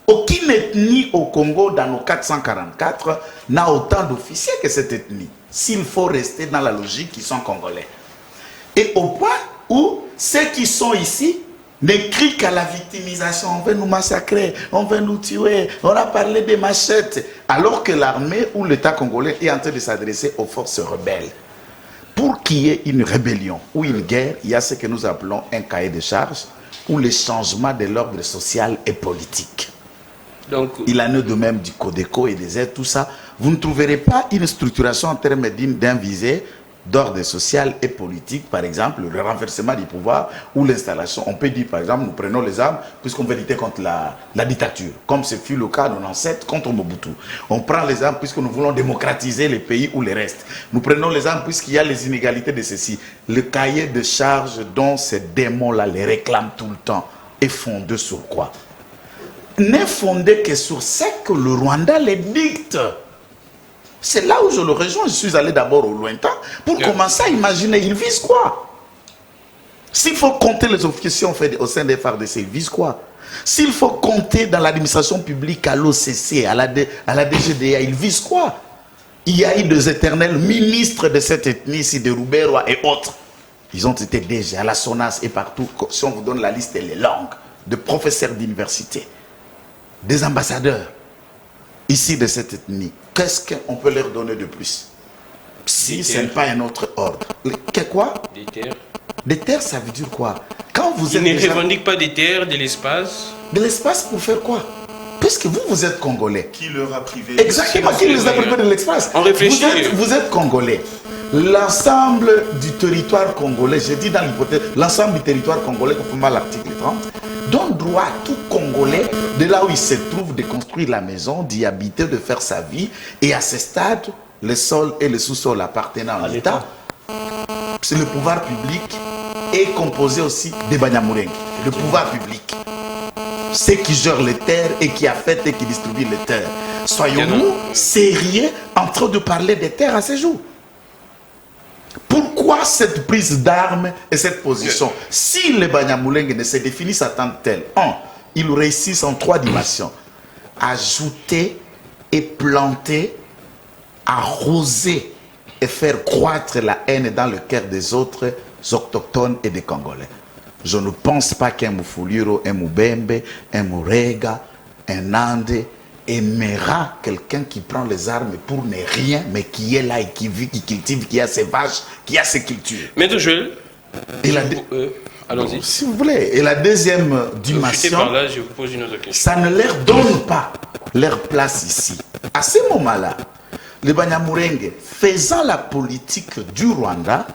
Aucune ethnie au Congo, dans nos 444, n'a autant d'officiers que cette ethnie. S'il faut rester dans la logique, ils sont congolais. Et au point où ceux qui sont ici ne crient qu'à la victimisation. On veut nous massacrer, on veut nous tuer, on a parlé des machettes. Alors que l'armée ou l'État congolais est en train de s'adresser aux forces rebelles. Pour qu'il y ait une rébellion ou une guerre, il y a ce que nous appelons un cahier de charges ou le changement de l'ordre social et politique. Donc, il en est de même du Codeco et des aides, tout ça. Vous ne trouverez pas une structuration en termes d'un visé d'ordre social et politique, par exemple, le renversement du pouvoir ou l'installation. On peut dire, par exemple, nous prenons les armes puisqu'on veut lutter contre la dictature, comme ce fut le cas de nos ancêtres contre Mobutu. On prend les armes puisque nous voulons démocratiser les pays ou les restes. Nous prenons les armes puisqu'il y a les inégalités de ceci. Le cahier de charges dont ces démons-là les réclament tout le temps est fondé sur quoi? N'est fondé que sur ce que le Rwanda les dicte. C'est là où je le rejoins. Je suis allé d'abord au lointain pour commencer à imaginer, ils visent quoi? S'il faut compter les officiers au sein des FARDC, ils visent quoi? S'il faut compter dans l'administration publique, à l'OCC, à la DGDA, ils visent quoi? Il y a eu des éternels ministres de cette ethnie, ici, de Rouberois et autres. Ils ont été déjà à la SONAS et partout. Si on vous donne la liste, elle est longue. De professeurs d'université, des ambassadeurs, ici de cette ethnie. Qu'est-ce qu'on peut leur donner de plus? Si ce n'est pas un autre ordre. Quoi? Des terres. Des terres, ça veut dire quoi? Quand vous Ils ne revendiquent pas des terres, de l'espace. De l'espace pour faire quoi? Puisque vous êtes Congolais. Qui leur a privé? Exactement, qui les a privés de l'espace? On réfléchit. Vous êtes Congolais. L'ensemble du territoire congolais, j'ai dit dans l'hypothèse, l'ensemble du territoire congolais, conformément à l'article 30, donne droit à tout Congolais, de là où il se trouve, de construire la maison, d'y habiter, de faire sa vie. Et à ce stade, le sol et le sous-sol appartenant à l'État, c'est le pouvoir public est composé aussi des Banyamulenge. Le pouvoir public, c'est qui gère les terres et qui affecte et qui distribue les terres. Soyons-nous sérieux en train de parler des terres à ces jours. Pourquoi cette prise d'armes et cette position? Si les Banyamulenge ne se définissent en tant que tels, ils réussissent en 3 dimensions. Ajouter et planter, arroser et faire croître la haine dans le cœur des autres autochtones et des Congolais. Je ne pense pas qu'un Mufuliro, un Mubembe, un Murega, un Ande aimera quelqu'un qui prend les armes pour ne rien, mais qui est là et qui vit, qui cultive, qui a ses vaches, qui a ses cultures. Maître Joël, allons-y. Si vous voulez. Et la deuxième dimension, par là, je vous pose une autre question. Ça ne leur donne pas leur place ici. À ce moment-là, les Banyamulenge, faisant la politique du Rwanda,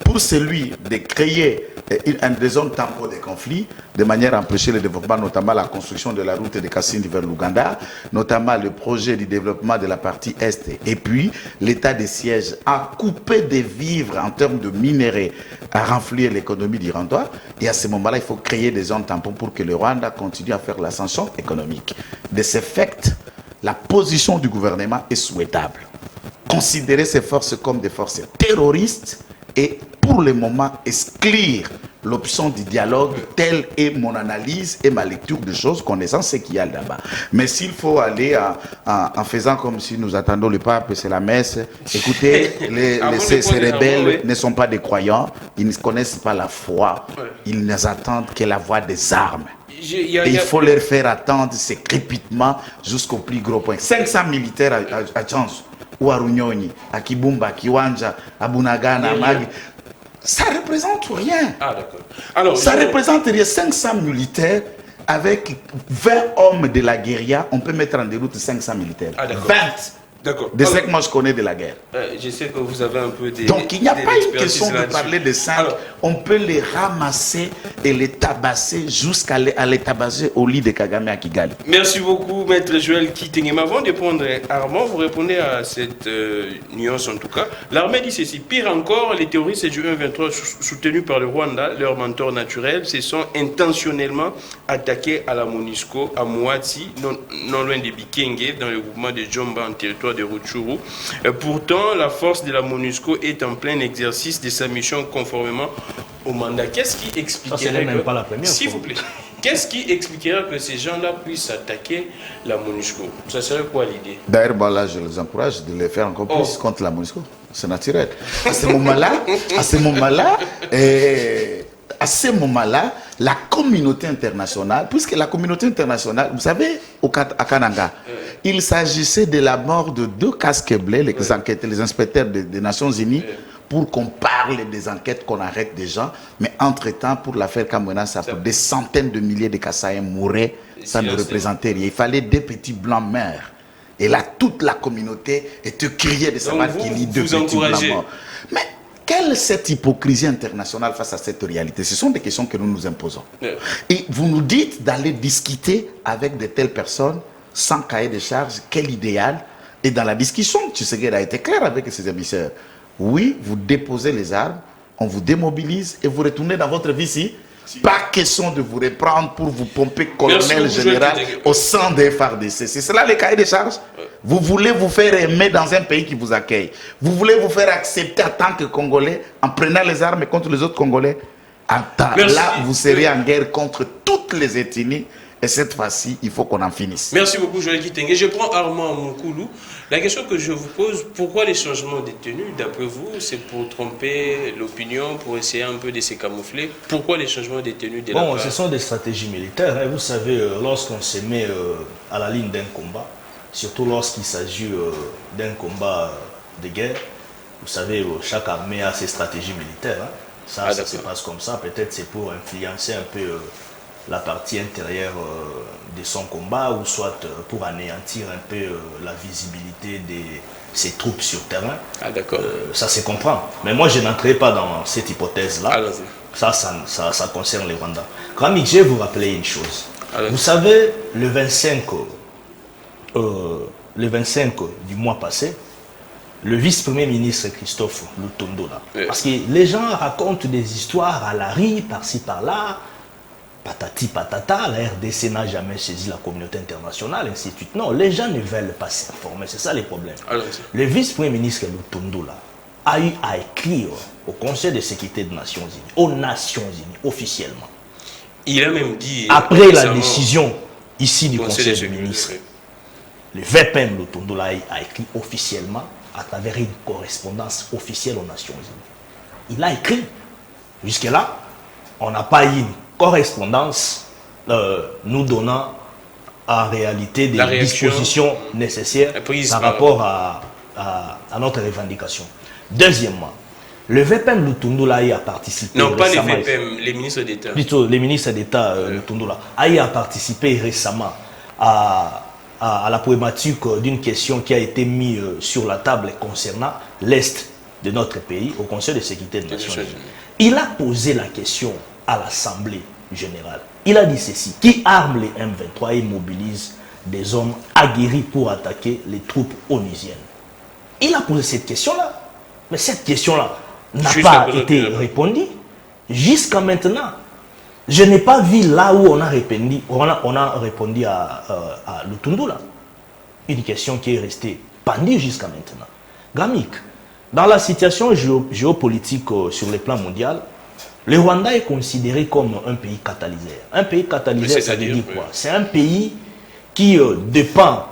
pour celui de créer des zones tampons de conflits, de manière à empêcher le développement, notamment la construction de la route de Kassindi vers l'Ouganda, notamment le projet du développement de la partie Est, et puis l'état de siège a coupé des vivres en termes de minerais, à renflouer l'économie du Rwanda. Et à ce moment-là, il faut créer des zones tampons pour que le Rwanda continue à faire l'ascension économique. De ce fait, la position du gouvernement est souhaitable. Considérer ces forces comme des forces terroristes et pour le moment exclure l'option du dialogue, telle est mon analyse et ma lecture des choses, connaissant ce qu'il y a là-bas. Mais s'il faut aller en faisant comme si nous attendons le pape, c'est la messe, écoutez, ces rebelles ne sont pas des croyants, ils ne connaissent pas la foi, ils n'attendent que la voix des armes. Et il faut leur faire attendre ce crépitement jusqu'au plus gros point. 500 militaires à Chance, ou à Runyoni, à Kibumba, à Kiwanja, à Bunagana, à Magi. Ça ne représente rien. Ah, d'accord. Alors, ça représente rien. 500 militaires avec 20 hommes de la guérilla, on peut mettre en déroute 500 militaires. Ah, 20. D'accord. De ce que moi je connais de la guerre. Je sais que vous avez un peu des. Donc il n'y a pas une question de parler de 5. On peut les ramasser et les tabasser jusqu'à les tabasser au lit de Kagame à Kigali. Merci beaucoup, Maître Joël Kitengema. Avant de prendre Armand, vous répondez à cette nuance en tout cas. L'armée dit ceci. Pire encore, les terroristes du 1-23 soutenus par le Rwanda, leur mentor naturel, se sont intentionnellement attaqués à la MONUSCO, à Mouati, non loin de Bikenge, dans le groupement de Djomba en territoire de Rutshuru. Pourtant, la force de la MONUSCO est en plein exercice de sa mission conformément au mandat. Qu'est-ce qui expliquerait même pas la première s'il vous plaît, qu'est-ce qui expliquerait que ces gens-là puissent attaquer la MONUSCO? Ça serait quoi l'idée? D'ailleurs, là, je les encourage de les faire encore plus contre la MONUSCO. C'est naturel. À ce moment-là, la communauté internationale, puisque la communauté internationale, vous savez, à Kananga, il s'agissait de la mort de 2 casques bleus, les inspecteurs des Nations Unies, pour qu'on parle des enquêtes, qu'on arrête des gens. Mais entre-temps, pour l'affaire Kamwena, des centaines de milliers de Kassaïens mouraient, ça ne représentait rien. Il fallait 2 petits blancs meurent. Et là, toute la communauté était criée de savoir qu'il y ait 2 petits blancs morts. Mais quelle est cette hypocrisie internationale face à cette réalité? Ce sont des questions que nous nous imposons. Et vous nous dites d'aller discuter avec de telles personnes sans cahier de charge, quel idéal? Et dans la discussion, Tshisekedi a été clair avec ses émissaires. Oui, vous déposez les armes, on vous démobilise et vous retournez dans votre vie ici. Pas question de vous reprendre pour vous pomper colonel général au sein des FARDC. C'est cela les cahiers de charges. Vous voulez vous faire aimer dans un pays qui vous accueille. Vous voulez vous faire accepter en tant que Congolais en prenant les armes contre les autres Congolais. Là, vous serez en guerre contre toutes les ethnies. Et cette fois-ci, il faut qu'on en finisse. Merci beaucoup, Joël Kitenge. Je prends Armand Moukoulou. La question que je vous pose, pourquoi les changements de tenue, d'après vous, c'est pour tromper l'opinion, pour essayer un peu de se camoufler? Pourquoi les changements de tenue de la part? Ce sont des stratégies militaires. Vous savez, lorsqu'on se met à la ligne d'un combat, surtout lorsqu'il s'agit d'un combat de guerre, vous savez, chaque armée a ses stratégies militaires. Ça se passe comme ça. Peut-être c'est pour influencer un peu la partie intérieure de son combat, ou soit pour anéantir un peu la visibilité de ses troupes sur terrain. Ça se comprend. Mais moi, je n'entrerai pas dans cette hypothèse-là. Ça concerne les Rwandais. Kramik, je vais vous rappeler une chose. Vous savez, le 25 du mois passé, le vice-premier ministre Christophe Lutondo là. Parce que les gens racontent des histoires à la rue, par-ci, par-là, patati patata, la RDC n'a jamais saisi la communauté internationale, ainsi de suite. Non, les gens ne veulent pas s'informer, c'est ça les problèmes. Le vice-premier ministre Lutondo là a eu à écrire au Conseil de sécurité des Nations Unies, aux Nations Unies, officiellement. Il a même dit... Après la décision ici du Conseil des ministres, le VPM Lutondo là a écrit officiellement à travers une correspondance officielle aux Nations Unies. Il a écrit. Jusque-là, on n'a pas eu une correspondance nous donnant en réalité des dispositions nécessaires par rapport à notre revendication. Deuxièmement, le VPM Lutondo là a participé. Non, pas les VPM, les ministres d'État. Plutôt, les ministres d'État Lutondo là a participé récemment à la problématique d'une question qui a été mise sur la table concernant l'Est de notre pays au Conseil de sécurité des Nations Unies. Il a posé la question à l'Assemblée générale. Il a dit ceci: qui arme les M23 et mobilise des hommes aguerris pour attaquer les troupes onusiennes? Il a posé cette question-là. Mais cette question-là n'a pas été répondue jusqu'à maintenant. Je n'ai pas vu là où on a répondu à Lutondo là. Une question qui est restée pendue jusqu'à maintenant. Gamik, dans la situation géopolitique sur le plan mondial, le Rwanda est considéré comme un pays catalyseur. Un pays catalyseur, ça veut dire quoi? C'est un pays qui dépend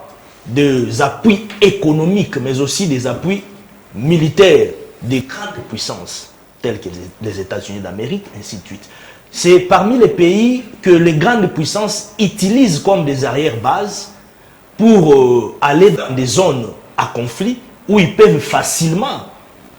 des appuis économiques, mais aussi des appuis militaires des grandes puissances, telles que les États-Unis d'Amérique, ainsi de suite. C'est parmi les pays que les grandes puissances utilisent comme des arrière-bases pour aller dans des zones à conflit où ils peuvent facilement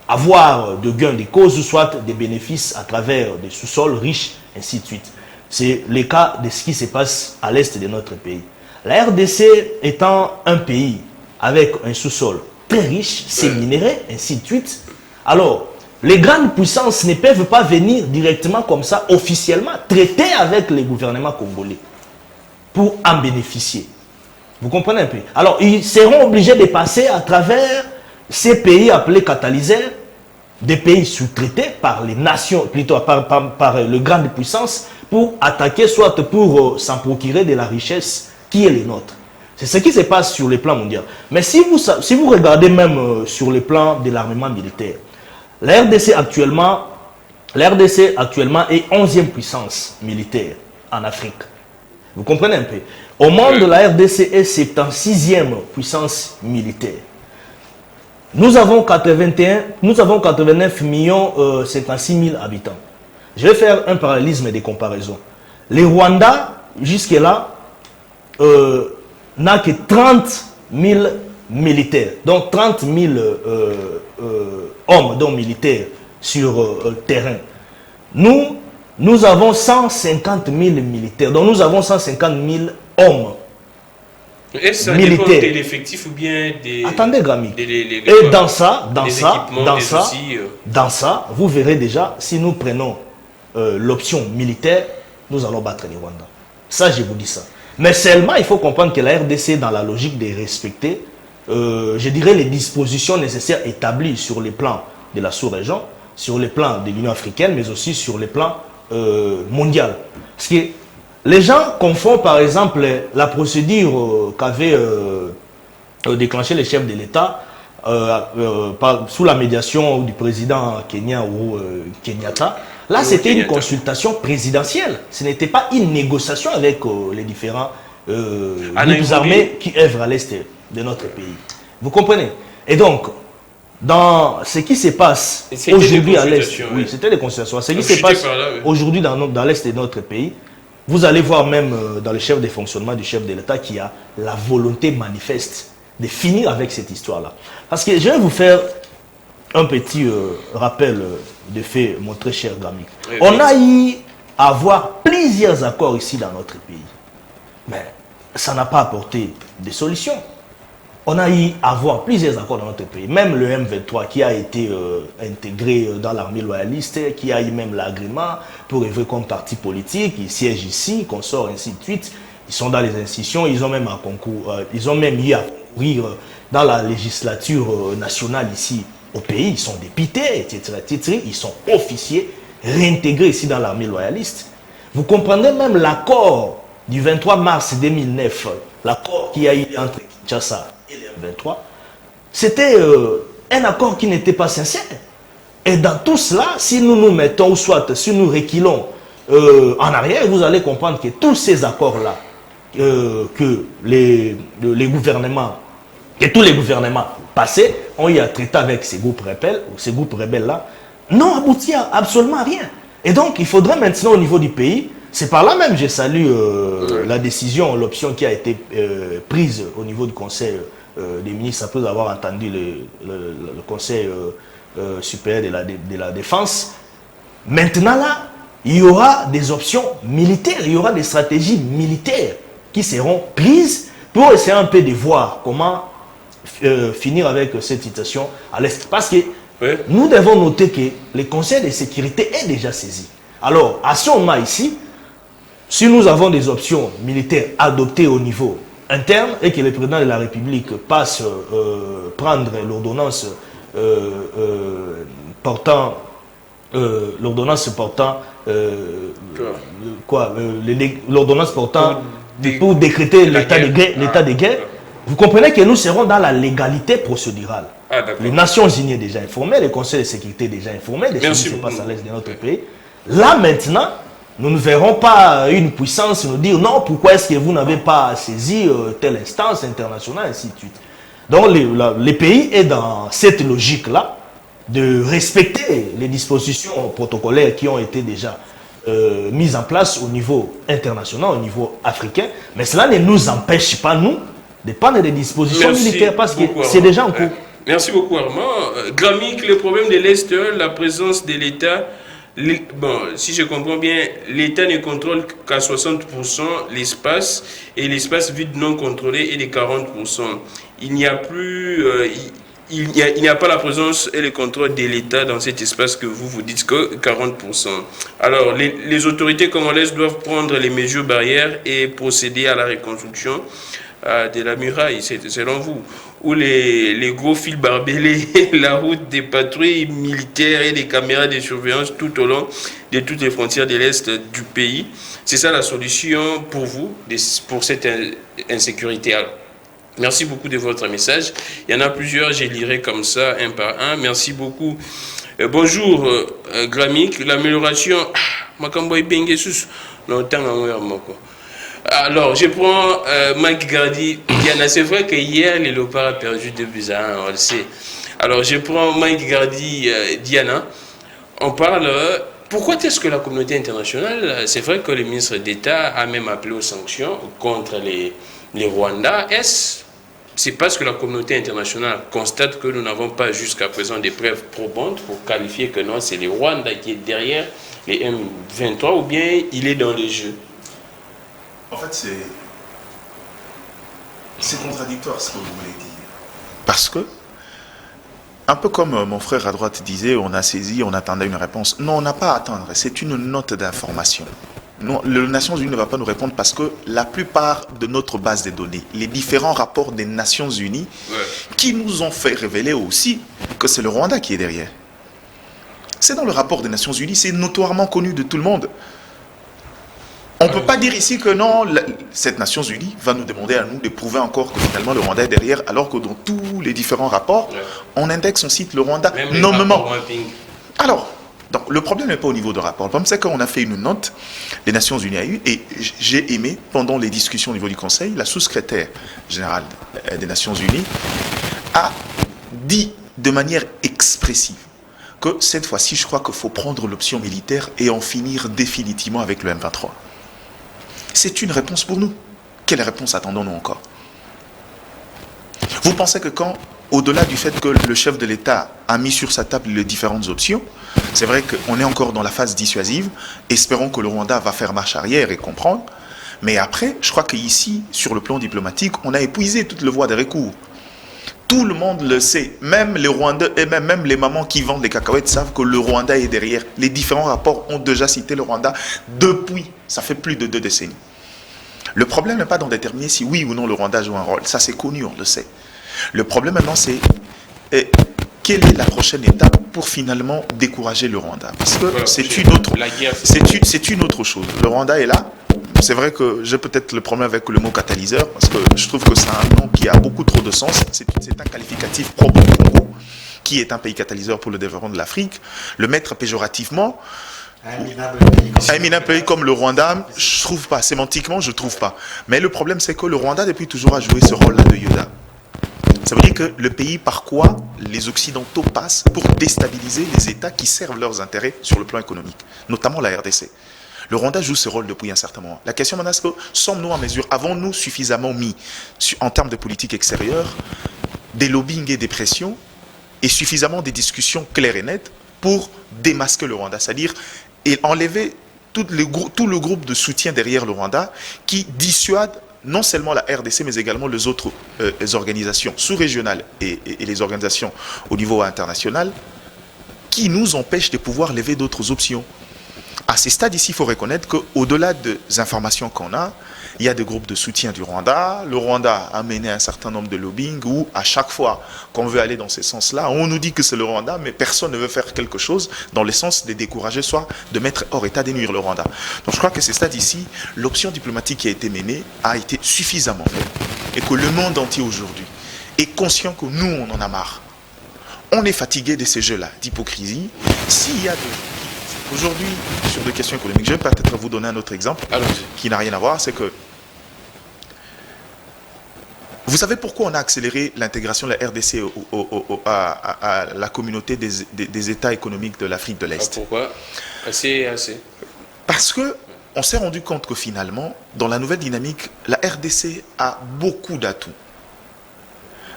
avoir de gains de cause, soit des bénéfices à travers des sous-sols riches, ainsi de suite. C'est le cas de ce qui se passe à l'est de notre pays. La RDC étant un pays avec un sous-sol très riche, ses minéraux, ainsi de suite, alors les grandes puissances ne peuvent pas venir directement comme ça, officiellement, traiter avec les gouvernements congolais pour en bénéficier. Vous comprenez un peu? Alors, ils seront obligés de passer à travers ces pays appelés catalyseurs, des pays sous-traités par les nations, plutôt par les grandes puissances, pour attaquer, soit pour s'en procurer de la richesse qui est les nôtres. C'est ce qui se passe sur le plan mondial. Mais si vous regardez même sur le plan de l'armement militaire, la RDC actuellement est 11e puissance militaire en Afrique. Vous comprenez un peu? Au monde, la RDC est 76e puissance militaire. Nous avons 89 millions 56 000 habitants. Je vais faire un parallélisme des comparaisons. Le Rwanda, jusque-là, n'a que 30 000 militaires, donc 30 000 hommes, donc militaires, sur terrain. Nous avons 150 000 militaires, donc nous avons 150 000 hommes. Est-ce que ça dépend de l'effectif ou bien des... Attendez, Grammy. Et dans ça, vous verrez déjà, si nous prenons l'option militaire, nous allons battre les Rwandais. Ça, je vous dis ça. Mais seulement, il faut comprendre que la RDC, dans la logique de respecter, je dirais, les dispositions nécessaires établies sur les plans de la sous-région, sur les plans de l'Union africaine, mais aussi sur les plans mondial. Parce que les gens confondent, par exemple, la procédure qu'avait déclenché les chefs de l'État sous la médiation du président kenyan ou Kenyatta. Là, c'était une consultation présidentielle. Ce n'était pas une négociation avec les différents groupes armés qui œuvrent à l'est de notre pays. Vous comprenez? Et donc, dans ce qui se passe aujourd'hui à l'est, oui, c'était des consultations. Ce qui se passe aujourd'hui dans l'est de notre pays, vous allez voir même dans le chef de fonctionnement du chef de l'État qui a la volonté manifeste de finir avec cette histoire-là. Parce que je vais vous faire un petit rappel de fait, mon très cher Gamik. Oui, on a eu à avoir plusieurs accords ici dans notre pays. Mais ça n'a pas apporté de solutions. On a eu à avoir plusieurs accords dans notre pays. Même le M23 qui a été intégré dans l'armée loyaliste, qui a eu même l'agrément pour œuvrer comme parti politique, ils siègent ici, qu'on sort ainsi de suite. Ils sont dans les institutions, ils ont même eu à concourir dans la législature nationale ici au pays, ils sont députés, etc. Ils sont officiers réintégrés ici dans l'armée loyaliste. Vous comprenez même l'accord du 23 mars 2009, l'accord qu'il y a eu entre Kinshasa et les M23, c'était un accord qui n'était pas sincère. Et dans tout cela, si nous nous mettons, ou soit si nous reculons en arrière, vous allez comprendre que tous ces accords-là, que les gouvernements, que tous les gouvernements passés ont eu à traiter avec ces groupes rebelles, ou ces groupes rebelles-là, n'ont abouti à absolument rien. Et donc, il faudrait maintenant au niveau du pays, c'est par là même, je salue la décision, l'option qui a été prise au niveau du Conseil des ministres après avoir entendu le Conseil supérieur de la défense. Maintenant là, il y aura des options militaires, il y aura des stratégies militaires qui seront prises pour essayer un peu de voir comment finir avec cette situation à l'Est. Parce que nous devons noter que le Conseil de sécurité est déjà saisi. Alors, à ce moment ici, si nous avons des options militaires adoptées au niveau interne et que le président de la République passe prendre l'ordonnance portant l'ordonnance portant l'ordonnance portant pour décréter l'état de guerre, vous comprenez que nous serons dans la légalité procédurale. Les Nations Unies sont déjà informées, le Conseil de sécurité est déjà informé de ce qui se passe à l'est de notre pays. Là maintenant, nous ne verrons pas une puissance nous dire non, pourquoi est-ce que vous n'avez pas saisi telle instance internationale, ainsi de suite. Donc le pays est dans cette logique-là de respecter les dispositions protocolaires qui ont été déjà mises en place au niveau international, au niveau africain, mais cela ne nous empêche pas, nous, de prendre des dispositions militaires parce que c'est déjà en cours. Merci beaucoup Armand. Gramic, le problème de l'Est, la présence de l'État, bon, si je comprends bien, l'État ne contrôle qu'à 60% l'espace et l'espace vide non contrôlé est de 40%. Il n'y a plus... il n'y a pas la présence et le contrôle de l'État dans cet espace que vous dites que 40%. Alors, les autorités congolaises doivent prendre les mesures barrières et procéder à la reconstruction de la muraille, selon vous, où les gros fils barbelés, la route des patrouilles militaires et des caméras de surveillance tout au long de toutes les frontières de l'Est du pays. C'est ça la solution pour vous, pour cette insécurité. Merci beaucoup de votre message. Il y en a plusieurs, je lirai comme ça, un par un. Merci beaucoup. Bonjour, Gramic. L'amélioration... Alors, je prends Mike Gardi. Diana, c'est vrai que hier, les Léopards a perdu 2-1, on le sait. Alors, je prends Mike Gardi, Diana. On parle... Pourquoi est-ce que la communauté internationale... C'est vrai que le ministre d'État a même appelé aux sanctions contre les Rwandais. C'est parce que la communauté internationale constate que nous n'avons pas jusqu'à présent des preuves probantes pour qualifier que non, c'est les Rwandais qui est derrière les M23 ou bien il est dans les jeux. En fait, c'est contradictoire ce que vous voulez dire. Parce que, un peu comme mon frère à droite disait, on a saisi, on attendait une réponse. Non, on n'a pas à attendre, c'est une note d'information. Non, les Nations Unies ne va pas nous répondre parce que la plupart de notre base de données, les différents rapports des Nations Unies, qui nous ont fait révéler aussi que c'est le Rwanda qui est derrière. C'est dans le rapport des Nations Unies, c'est notoirement connu de tout le monde. On ne peut pas dire ici que non, cette Nations Unies va nous demander à nous de prouver encore que finalement le Rwanda est derrière, alors que dans tous les différents rapports, on indexe, on cite le Rwanda nommément. Alors, donc, le problème n'est pas au niveau de rapport. Le problème, c'est qu'on a fait une note, les Nations Unies a eu, et j'ai aimé, pendant les discussions au niveau du Conseil, la sous-secrétaire générale des Nations Unies a dit de manière expressive que cette fois-ci, je crois qu'il faut prendre l'option militaire et en finir définitivement avec le M23. C'est une réponse pour nous. Quelle réponse attendons-nous encore? Vous pensez que quand, au-delà du fait que le chef de l'État a mis sur sa table les différentes options, c'est vrai qu'on est encore dans la phase dissuasive, espérons que le Rwanda va faire marche arrière et comprendre, mais après, je crois qu'ici, sur le plan diplomatique, on a épuisé toute le voie de recours. Tout le monde le sait, même les Rwandais et même les mamans qui vendent les cacahuètes savent que le Rwanda est derrière. Les différents rapports ont déjà cité le Rwanda depuis, ça fait plus de 2 décennies. Le problème n'est pas d'en déterminer si oui ou non le Rwanda joue un rôle, ça c'est connu, on le sait. Le problème maintenant, c'est quelle est la prochaine étape pour finalement décourager le Rwanda? Parce que c'est une autre chose. Le Rwanda est là. C'est vrai que j'ai peut-être le problème avec le mot catalyseur, parce que je trouve que c'est un nom qui a beaucoup trop de sens. C'est un qualificatif propre au Congo, qui est un pays catalyseur pour le développement de l'Afrique. Le mettre péjorativement, un éminent pays comme le Rwanda, je trouve pas. Sémantiquement, je trouve pas. Mais le problème, c'est que le Rwanda, depuis toujours, a joué ce rôle-là de Yoda. Ça veut dire que le pays par quoi les Occidentaux passent pour déstabiliser les États qui servent leurs intérêts sur le plan économique, notamment la RDC. Le Rwanda joue ce rôle depuis un certain moment. La question maintenant, c'est que sommes-nous en mesure, avons-nous suffisamment mis, en termes de politique extérieure, des lobbying et des pressions, et suffisamment des discussions claires et nettes pour démasquer le Rwanda, c'est-à-dire enlever tout le groupe de soutien derrière le Rwanda qui dissuade non seulement la RDC, mais également les autres organisations sous-régionales et les organisations au niveau international, qui nous empêchent de pouvoir lever d'autres options. À ces stades ici, il faut reconnaître qu'au-delà des informations qu'on a, il y a des groupes de soutien du Rwanda. Le Rwanda a mené un certain nombre de lobbying où, à chaque fois qu'on veut aller dans ce sens-là, on nous dit que c'est le Rwanda, mais personne ne veut faire quelque chose dans le sens de décourager, soit de mettre hors état, d'énuire le Rwanda. Donc je crois que à ces stades ici, l'option diplomatique qui a été menée a été suffisamment faite et que le monde entier aujourd'hui est conscient que nous, on en a marre. On est fatigué de ces jeux-là, d'hypocrisie. S'il y a aujourd'hui, sur des questions économiques, je vais peut-être vous donner un autre exemple qui n'a rien à voir, c'est que vous savez pourquoi on a accéléré l'intégration de la RDC à la communauté des États économiques de l'Afrique de l'Est? Pourquoi? Assez. Parce qu'on s'est rendu compte que finalement, dans la nouvelle dynamique, la RDC a beaucoup d'atouts.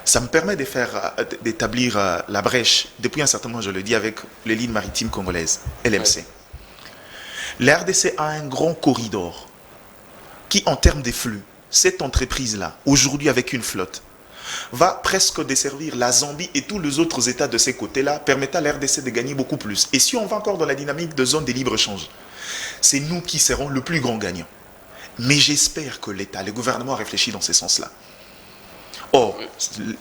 Ça me permet d'établir la brèche, depuis un certain moment, je le dis, avec les lignes maritimes congolaises, LMC. La RDC a un grand corridor qui, en termes de flux, cette entreprise-là, aujourd'hui avec une flotte, va presque desservir la Zambie et tous les autres États de ces côtés-là, permettant à la RDC de gagner beaucoup plus. Et si on va encore dans la dynamique de zone de libre-échange, c'est nous qui serons le plus grand gagnant. Mais j'espère que l'État, le gouvernement a réfléchi dans ce sens-là. Or,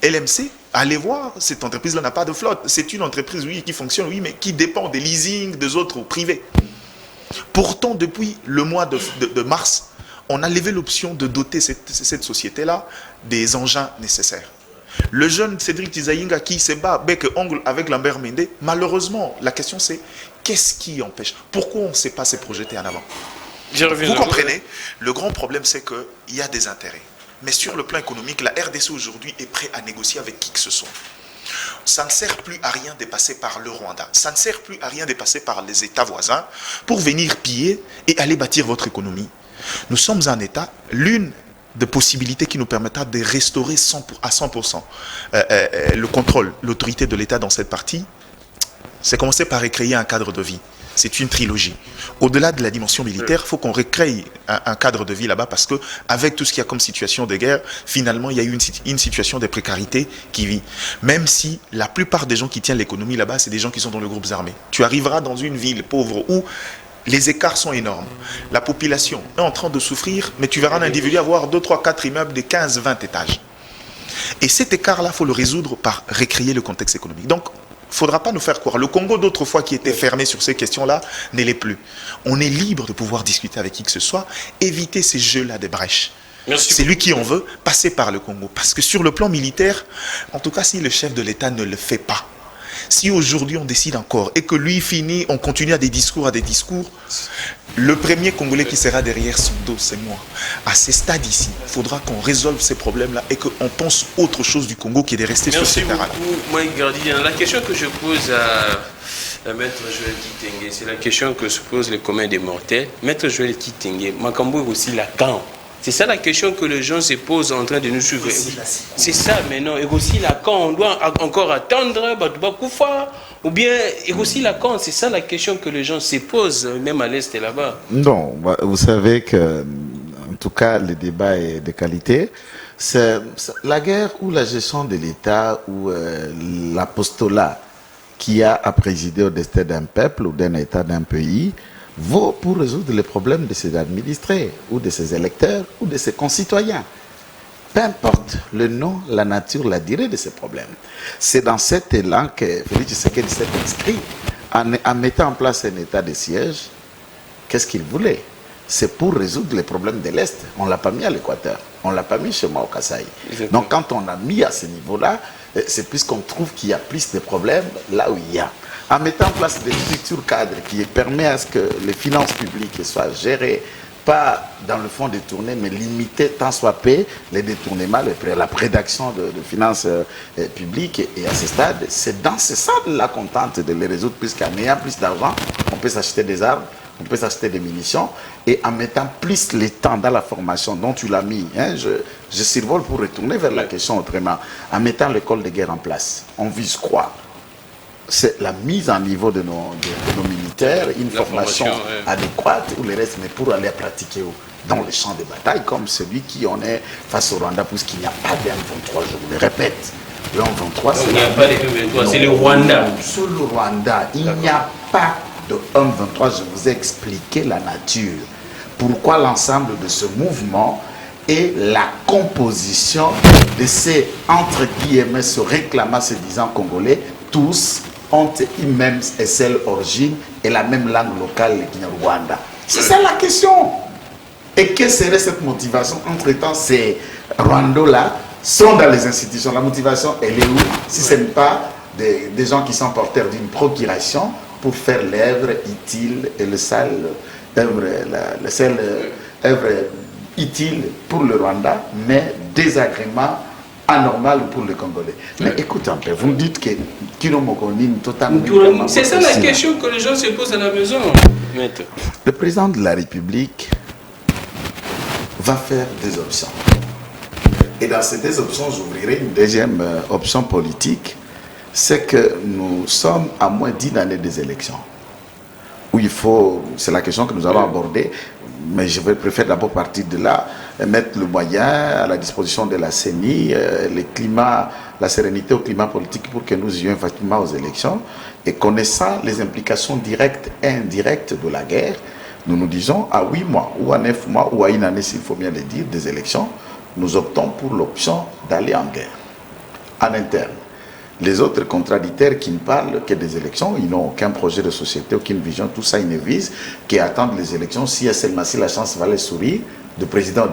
LMC, allez voir, cette entreprise-là n'a pas de flotte. C'est une entreprise, oui, qui fonctionne, oui, mais qui dépend des leasing des autres privés. Pourtant, depuis le mois de mars, on a levé l'option de doter cette société-là des engins nécessaires. Le jeune Cédric Tizaïnga qui se bat bec et ongle avec Lambert Mende, malheureusement, la question c'est qu'est-ce qui empêche? Pourquoi on ne sait pas se projeter en avant? Vous comprenez? Le grand problème, c'est qu'il y a des intérêts. Mais sur le plan économique, la RDC aujourd'hui est prête à négocier avec qui que ce soit. Ça ne sert plus à rien de passer par le Rwanda. Ça ne sert plus à rien de passer par les États voisins pour venir piller et aller bâtir votre économie. Nous sommes un État, l'une des possibilités qui nous permettra de restaurer à 100% le contrôle, l'autorité de l'État dans cette partie, c'est commencer par recréer un cadre de vie. C'est une trilogie. Au-delà de la dimension militaire, il faut qu'on recrée un cadre de vie là-bas parce qu'avec tout ce qu'il y a comme situation de guerre, finalement, il y a eu une situation de précarité qui vit. Même si la plupart des gens qui tiennent l'économie là-bas, c'est des gens qui sont dans les groupes armés. Tu arriveras dans une ville pauvre où les écarts sont énormes. La population est en train de souffrir, mais tu verras un individu avoir 2, 3, 4 immeubles de 15, 20 étages. Et cet écart-là, il faut le résoudre par recréer le contexte économique. Donc, il ne faudra pas nous faire croire. Le Congo d'autrefois qui était fermé sur ces questions-là ne l'est plus. On est libre de pouvoir discuter avec qui que ce soit, éviter ces jeux-là des brèches. C'est lui qui en veut, passer par le Congo. Parce que sur le plan militaire, en tout cas si le chef de l'État ne le fait pas, si aujourd'hui on décide encore et que lui finit, on continue à des discours, le premier Congolais qui sera derrière son dos, c'est moi. À ces stades ici, il faudra qu'on résolve ces problèmes-là et qu'on pense autre chose du Congo qui est de rester sur ces terrains-là. Merci beaucoup, Mike Gardien. La question que je pose à Maître Joël Kitenge, c'est la question que se posent les communs des mortels. Maître Joël Kitenge, Makambo est aussi Lacan. C'est ça la question que les gens se posent en train de nous suivre. C'est ça maintenant. Et aussi Lacan, on doit encore attendre Batouba ou bien et aussi Lacan, c'est ça la question que les gens se posent, même à l'Est et là-bas. Non, vous savez que, en tout cas, le débat est de qualité. C'est la guerre ou la gestion de l'État ou l'apostolat qui a à présider au destin d'un peuple ou d'un État, d'un pays, vaut pour résoudre les problèmes de ses administrés, ou de ses électeurs, ou de ses concitoyens. peu importe le nom, la nature, la durée de ces problèmes. C'est dans cet élan que Félix Tshisekedi s'est inscrit en mettant en place un état de siège. Qu'est-ce qu'il voulait? C'est pour résoudre les problèmes de l'Est. On ne l'a pas mis à l'Équateur, on ne l'a pas mis chez moi au Kasaï. Donc quand on a mis à ce niveau-là, c'est puisqu'on trouve qu'il y a plus de problèmes là où il y a. En mettant en place des structures cadres qui permettent à ce que les finances publiques soient gérées, pas dans le fond détourné, mais limiter tant soit peu les détournements, la prédation de finances publiques. Et à ce stade, c'est dans ce stade-là qu'on tente de les résoudre, puisqu'en ayant plus d'argent, on peut s'acheter des armes, on peut s'acheter des munitions, et en mettant plus le temps dans la formation dont tu l'as mis, hein, je survole pour retourner vers la question autrement, en mettant l'école de guerre en place. On vise quoi? C'est la mise en niveau de nos militaires, une formation adéquate ou le reste, mais pour aller pratiquer dans les champs de bataille, comme celui qui en est face au Rwanda, puisqu'il n'y a pas de M23, je vous le répète. Le M23, il n'y a pas de M23, c'est le Rwanda. Sur le Rwanda, il n'y a pas de M23, je vous ai expliqué la nature. Pourquoi l'ensemble de ce mouvement et la composition de ces, entre guillemets, se réclamant, se disant congolais, tous ont une même et seule origine et la même langue locale, le Kinyarwanda. C'est ça la question. Et quelle serait cette motivation? Entre-temps, ces Rwandos-là sont dans les institutions. La motivation, elle est où? Si ce n'est pas des gens qui sont porteurs d'une procuration pour faire l'œuvre utile et le seul œuvre utile pour le Rwanda, mais désagrément anormal pour les Congolais. Mais écoute un peu, vous me dites que Kino Mokonine totalement... C'est ça la question que les gens se posent à la maison, maître. Le président de la République va faire des options. Et dans ces deux options, j'ouvrirai une deuxième option politique, c'est que nous sommes à moins d'1 année des élections. Où il faut, c'est la question que nous allons aborder, mais je préfère d'abord partir de là, mettre le moyen à la disposition de la CENI, la sérénité au climat politique pour que nous ayons effectivement aux élections. Et connaissant les implications directes et indirectes de la guerre, nous nous disons à 8 mois, ou à 9 mois, ou à 1 année, s'il faut bien le dire, des élections, nous optons pour l'option d'aller en guerre, en interne. Les autres contradicteurs qui ne parlent que des élections, ils n'ont aucun projet de société, aucune vision, tout ça, ils ne visent qu'attendre les élections, si seulement si la chance va les sourire, de président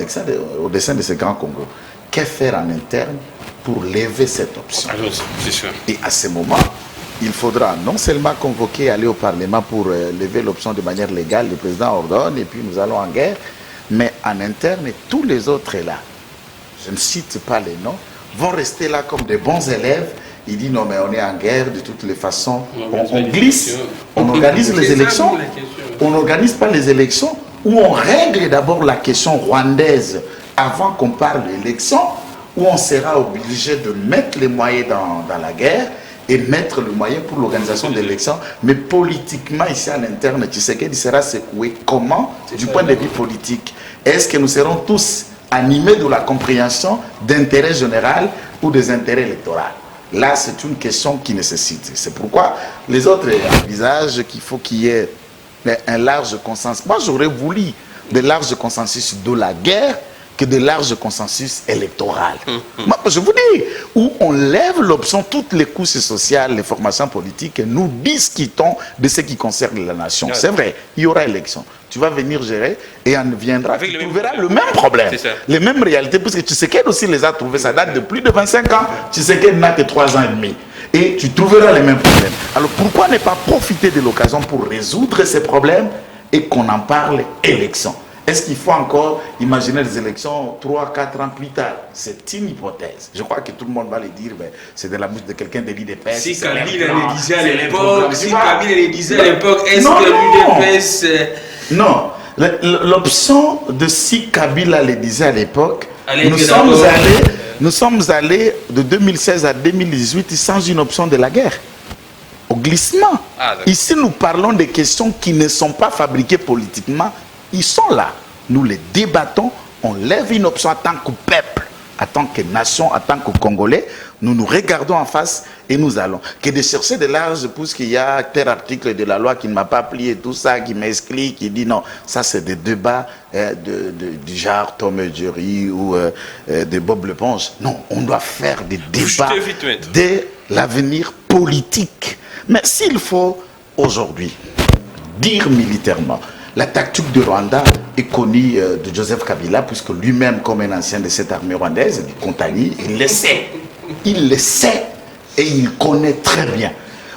au dessein de ce grand Congo. Que faire en interne pour lever cette option? Alors, c'est sûr. Et à ce moment, il faudra non seulement convoquer, aller au Parlement pour lever l'option de manière légale, le président ordonne, et puis nous allons en guerre, mais en interne, et tous les autres là, je ne cite pas les noms, vont rester là comme des bons élèves. Il dit non mais on est en guerre de toutes les façons, on glisse, on organise les élections, on n'organise pas les élections, où on règle d'abord la question rwandaise avant qu'on parle d'élection, où on sera obligé de mettre les moyens dans la guerre et mettre le moyen pour l'organisation d'élections, mais politiquement ici à l'interne, Tshisekedi sera secoué. Comment? Du point de vue politique. Est-ce que nous serons tous animés de la compréhension d'intérêt général ou des intérêts électoraux? Là, c'est une question qui nécessite. C'est pourquoi les autres envisagent qu'il faut qu'il y ait un large consensus. Moi, j'aurais voulu de large consensus de la guerre que de large consensus électoral. Moi, je vous dis, où on lève l'option, toutes les couches sociales, les formations politiques, et nous discutons de ce qui concerne la nation. C'est vrai, il y aura élection. Tu vas venir gérer et on viendra. Tu trouveras le même problème, les mêmes réalités, parce que Tshisekedi aussi les a trouvés. Ça date de plus de 25 ans. Tshisekedi n'a que 3 ans et demi. Et tu trouveras les mêmes problèmes. Alors pourquoi ne pas profiter de l'occasion pour résoudre ces problèmes et qu'on en parle élection? Est-ce qu'il faut encore imaginer les élections 3-4 ans plus tard? C'est une hypothèse. Je crois que tout le monde va le dire, c'est de la bouche de quelqu'un de l'UDPS. Si Kabila le disait à l'époque, est-ce que l'UDPS... Non, l'option de si Kabila le disait à l'époque, nous sommes allés de 2016 à 2018 sans une option de la guerre. Au glissement. Ici, nous parlons de questions qui ne sont pas fabriquées politiquement. Ils sont là. Nous les débattons. On lève une option en tant que peuple. en tant que nation, en tant que Congolais, nous nous regardons en face et nous allons. Que de chercher de larges pouces qu'il y a tel article de la loi qui ne m'a pas plié, tout ça, qui m'explique, qui dit non. Ça, c'est des débats du genre Tom et Jerry ou de Bob Leponge. Non, on doit faire des débats de l'avenir politique. Mais s'il faut aujourd'hui dire militairement, la tactique de Rwanda est connue de Joseph Kabila, puisque lui-même, comme un ancien de cette armée rwandaise, du Kontani, il le sait. Il le sait et il connaît très bien.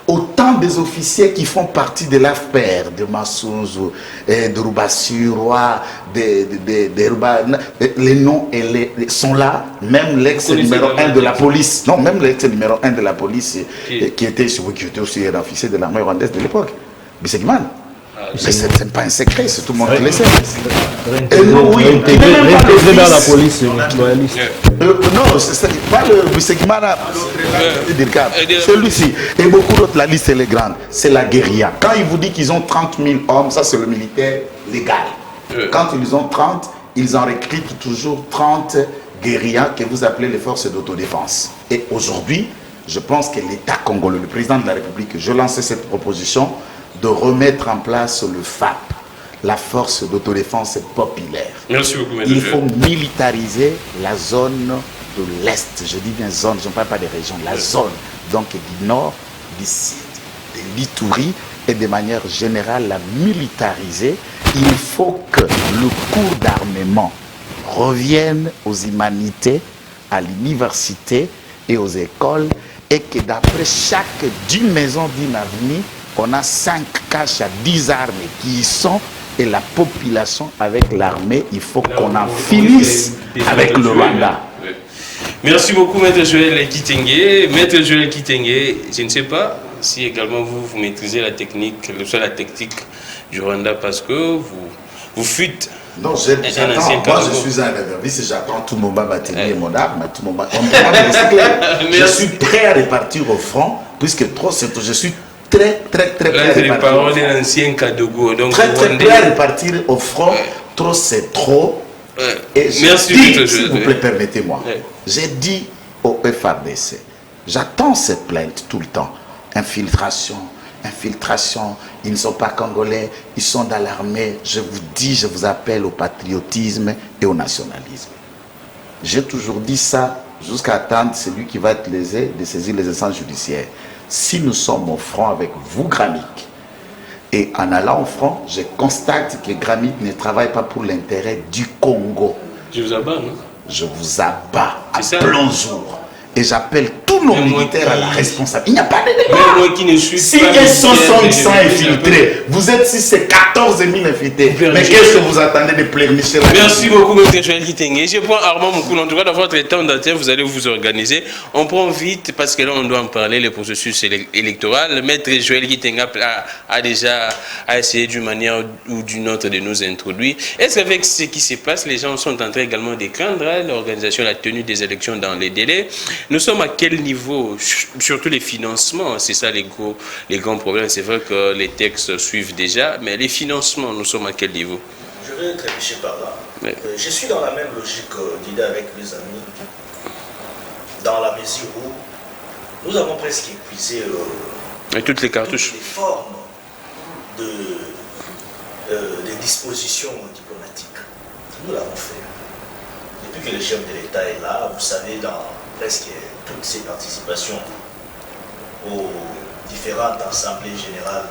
Autant des officiers qui font partie de l'AFPR, de Massouzou, de Rubassurwa, les noms sont là, même l'ex numéro 1 de la police, non, même l'ex numéro 1 de la police, qui était aussi un officier de l'armée rwandaise de l'époque, Bisegman. Mais ce n'est pas un secret, c'est tout le monde qui le sait. Et nous, oui, intégré dans la police loyaliste. Non, c'est pas le Bisegmana, celui-ci. Et beaucoup d'autres, la liste elle est grande. C'est la guérilla. Quand ils vous disent qu'ils ont 30 000 hommes, ça c'est le militaire légal. Quand ils ont 30, ils en recrutent toujours 30 guérillas que vous appelez les forces d'autodéfense. Et aujourd'hui, je pense que l'État congolais, le président de la République, je lançais cette proposition de remettre en place le FAP, la force d'autodéfense populaire. Merci beaucoup, il faut militariser la zone de l'Est. Je dis bien zone, je ne parle pas des régions, la zone. Donc du nord, du sud, de l'Ituri et de manière générale la militariser. Il faut que le cours d'armement revienne aux humanités, à l'université et aux écoles et que d'après chaque 10 maisons d'une avenue, on a 5 caches à 10 armes qui y sont et la population avec l'armée, il faut qu'on en finisse avec le Rwanda. Merci beaucoup, Maître Joël Kitenge. Maître Joël Kitenge, je ne sais pas si également vous maîtrisez la technique, la tactique du Rwanda parce que vous fuites. Non, moi je suis un réserviste et j'attends tout moment ma tenue et mon arme, tout moment. Je suis prêt à repartir au front puisque trop c'est je suis très prêt à repartir au front. Trop c'est trop. Et merci, s'il vous plaît, permettez-moi. J'ai dit au FARDC, j'attends cette plainte tout le temps. Infiltration, ils ne sont pas congolais, ils sont dans l'armée. Je vous dis, je vous appelle au patriotisme et au nationalisme. J'ai toujours dit ça jusqu'à attendre celui qui va être lésé de saisir les instances judiciaires. Si nous sommes au front avec vous, Gramik, et en allant au front, je constate que Gramik ne travaille pas pour l'intérêt du Congo. Je vous abats, non? Je vous abats à plein jour. Et j'appelle tous nos militaires à la responsabilité. Il n'y a pas de débat. Si ils sont infiltrés, vous êtes si c'est 14 000 infiltrés. Mais qu'est-ce que vous attendez de pleurnicher? Merci beaucoup, M. Joël Kitenge. Je prends Armand Moukoul. En tout cas, dans votre temps d'antenne, vous allez vous organiser. On prend vite parce que là, on doit en parler, le processus électoral. Maître Joël Kitenge a déjà essayé d'une manière ou d'une autre de nous introduire. Est-ce qu'avec ce qui se passe, les gens sont en train également de craindre l'organisation, la tenue des élections dans les délais? Nous sommes à quel niveau, surtout les financements, c'est ça les grands problèmes. C'est vrai que les textes suivent déjà, mais les financements, nous sommes à quel niveau? Je vais trébucher par là. Ouais. Je suis dans la même logique d'idée avec mes amis, dans la mesure où nous avons presque épuisé toutes les cartouches, toutes les formes des dispositions diplomatiques. Nous l'avons fait. Depuis que le chef de l'État est là, vous savez, dans presque toutes ses participations aux différentes assemblées générales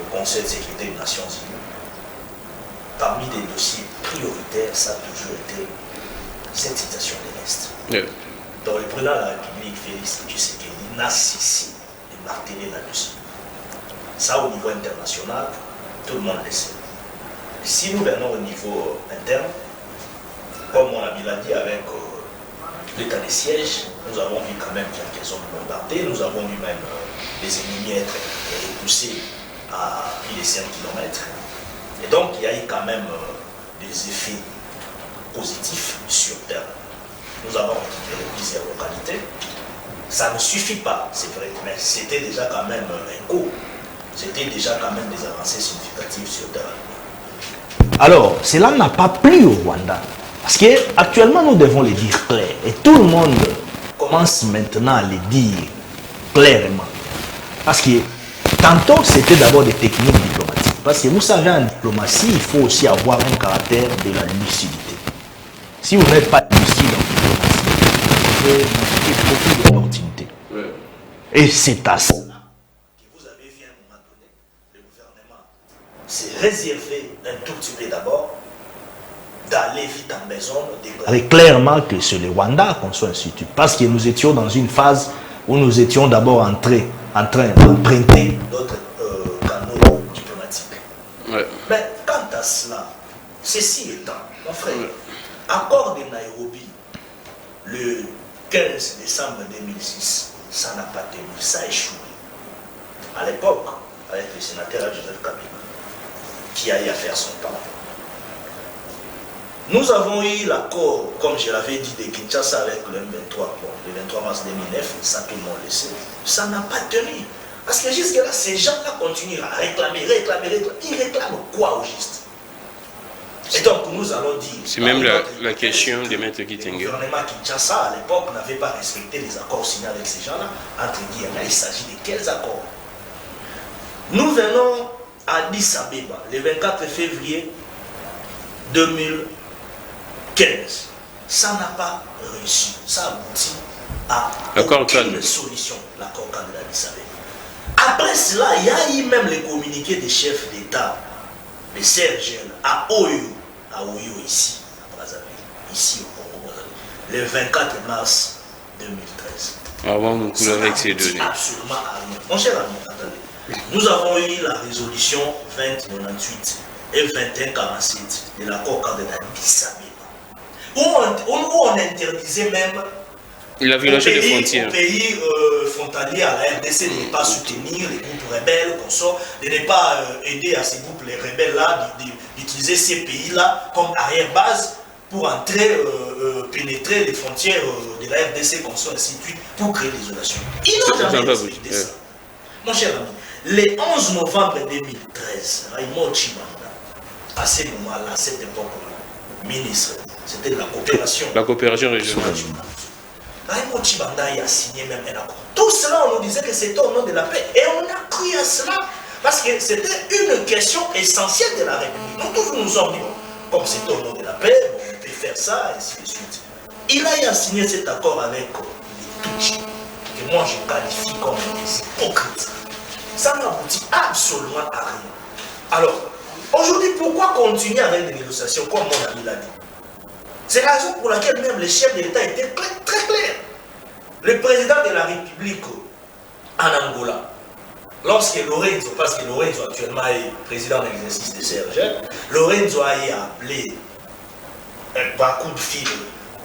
au Conseil de sécurité des Nations Unies, parmi des dossiers prioritaires, ça a toujours été cette situation de l'Est. Oui. Donc le président de la République, Félix Tshisekedi, n'a cessé de marteler là-dessus. Ça, au niveau international, tout le monde le sait. Si nous venons au niveau interne, comme on l'a dit avec l'état de siège, nous avons vu quand même quelques zones bombardées, nous avons vu même les ennemis être repoussés à plus de 5 km. Et donc il y a eu quand même des effets positifs sur terre. Nous avons récupéré plusieurs localités. Ça ne suffit pas, c'est vrai, mais c'était déjà quand même un coup. C'était déjà quand même des avancées significatives sur terre. Alors, cela n'a pas plu au Rwanda. Parce qu'actuellement, nous devons les dire clair. Et tout le monde commence maintenant à les dire clairement. Parce que tantôt, c'était d'abord des techniques diplomatiques. Parce que vous savez, en diplomatie, il faut aussi avoir un caractère de la lucidité. Si vous n'êtes pas lucide en diplomatie, vous avez beaucoup d'opportunités. Et c'est à ça que vous avez vu à un moment donné, le gouvernement s'est réservé un tout petit peu d'abord d'aller vite en besogne, déclarer clairement que c'est le Rwanda qu'on soit institué. Parce que nous étions dans une phase où nous étions d'abord en train d'emprunter d'autres canaux diplomatiques. Ouais. Mais quant à cela, ceci étant, mon frère, accord de Nairobi, le 15 décembre 2006, ça n'a pas tenu, ça a échoué. À l'époque, avec le sénateur Joseph Kabila, qui a eu à faire son temps. Nous avons eu l'accord, comme je l'avais dit, de Kinshasa avec le M23. Bon, le 23 mars 2009, ça tout le monde le sait. Ça n'a pas tenu. Parce que jusque-là, ces gens-là continuent à réclamer. Ils réclament quoi au juste? Et donc, nous allons dire... C'est même la question de Maître Kitenge. Le gouvernement Kinshasa, à l'époque, n'avait pas respecté les accords signés avec ces gens-là. Entre guillemets, il s'agit de quels accords? Nous venons à Addis Abeba, le 24 février 2015. Ça n'a pas réussi. Ça aboutit à aucune solution, l'accord cadre d'Addis Abeba. Après cela, il y a eu même les communiqués des chefs d'État, les CRGL, à Oyo ici, à Brazzaville, ici au Congo, le 24 mars 2013. Avant, nous coulons avec ces données. Absolument à rien. Mon cher ami, attendez. Nous avons eu la résolution 2098 et 2147 de l'accord cadre d'Addis Abeba, où on interdisait même la violation des frontières. Aux pays frontaliers à la RDC de ne pas soutenir les groupes rebelles, de ne pas aider à ces groupes les rebelles-là, d'utiliser ces pays-là comme arrière-base pour entrer, pénétrer les frontières de la RDC, ainsi de suite, pour créer l'isolation. Ils n'ont jamais respecté ça. Mon cher ami, le 11 novembre 2013, Raymond Tshibanda, à ce moment-là, à cette époque-là, ministre, c'était de la coopération. La coopération régionale. Raymond Tshibanda a signé même un accord. Tout cela, on nous disait que c'était au nom de la paix. Et on a cru à cela. Parce que c'était une question essentielle de la République. Nous tous nous sommes dit, bon, comme c'était au nom de la paix, on peut faire ça, et ainsi de suite. Il a signé cet accord avec les Tutsis, que moi je qualifie comme des hypocrites. Ça n'aboutit absolument à rien. Alors, aujourd'hui, pourquoi continuer avec des négociations, comme mon ami l'a dit? C'est la raison pour laquelle même les chefs d'État étaient très clairs. Le président de la République en Angola, lorsque Lorenzo, parce que Lorenzo actuellement est président de l'exercice de CRG, Lorenzo a appelé par coup de fil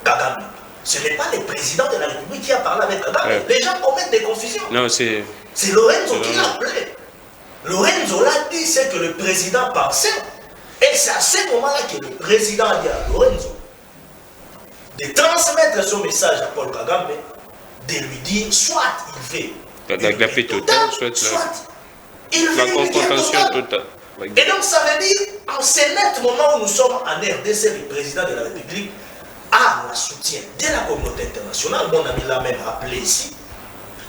Kagame. Ce n'est pas le président de la République qui a parlé avec Kagame. Ouais. Les gens commettent des confusions. Non, c'est Lorenzo qui l'a appelé. Lorenzo l'a dit, c'est que le président pensait. Et c'est à ce moment-là que le président a dit à Lorenzo de transmettre son message à Paul Kagame, de lui dire soit il veut la paix totale, soit il veut la confrontation totale. Et donc ça veut dire, en ce net moment où nous sommes en RDC, le président de la République a le soutien de la communauté internationale, mon ami l'a même rappelé ici.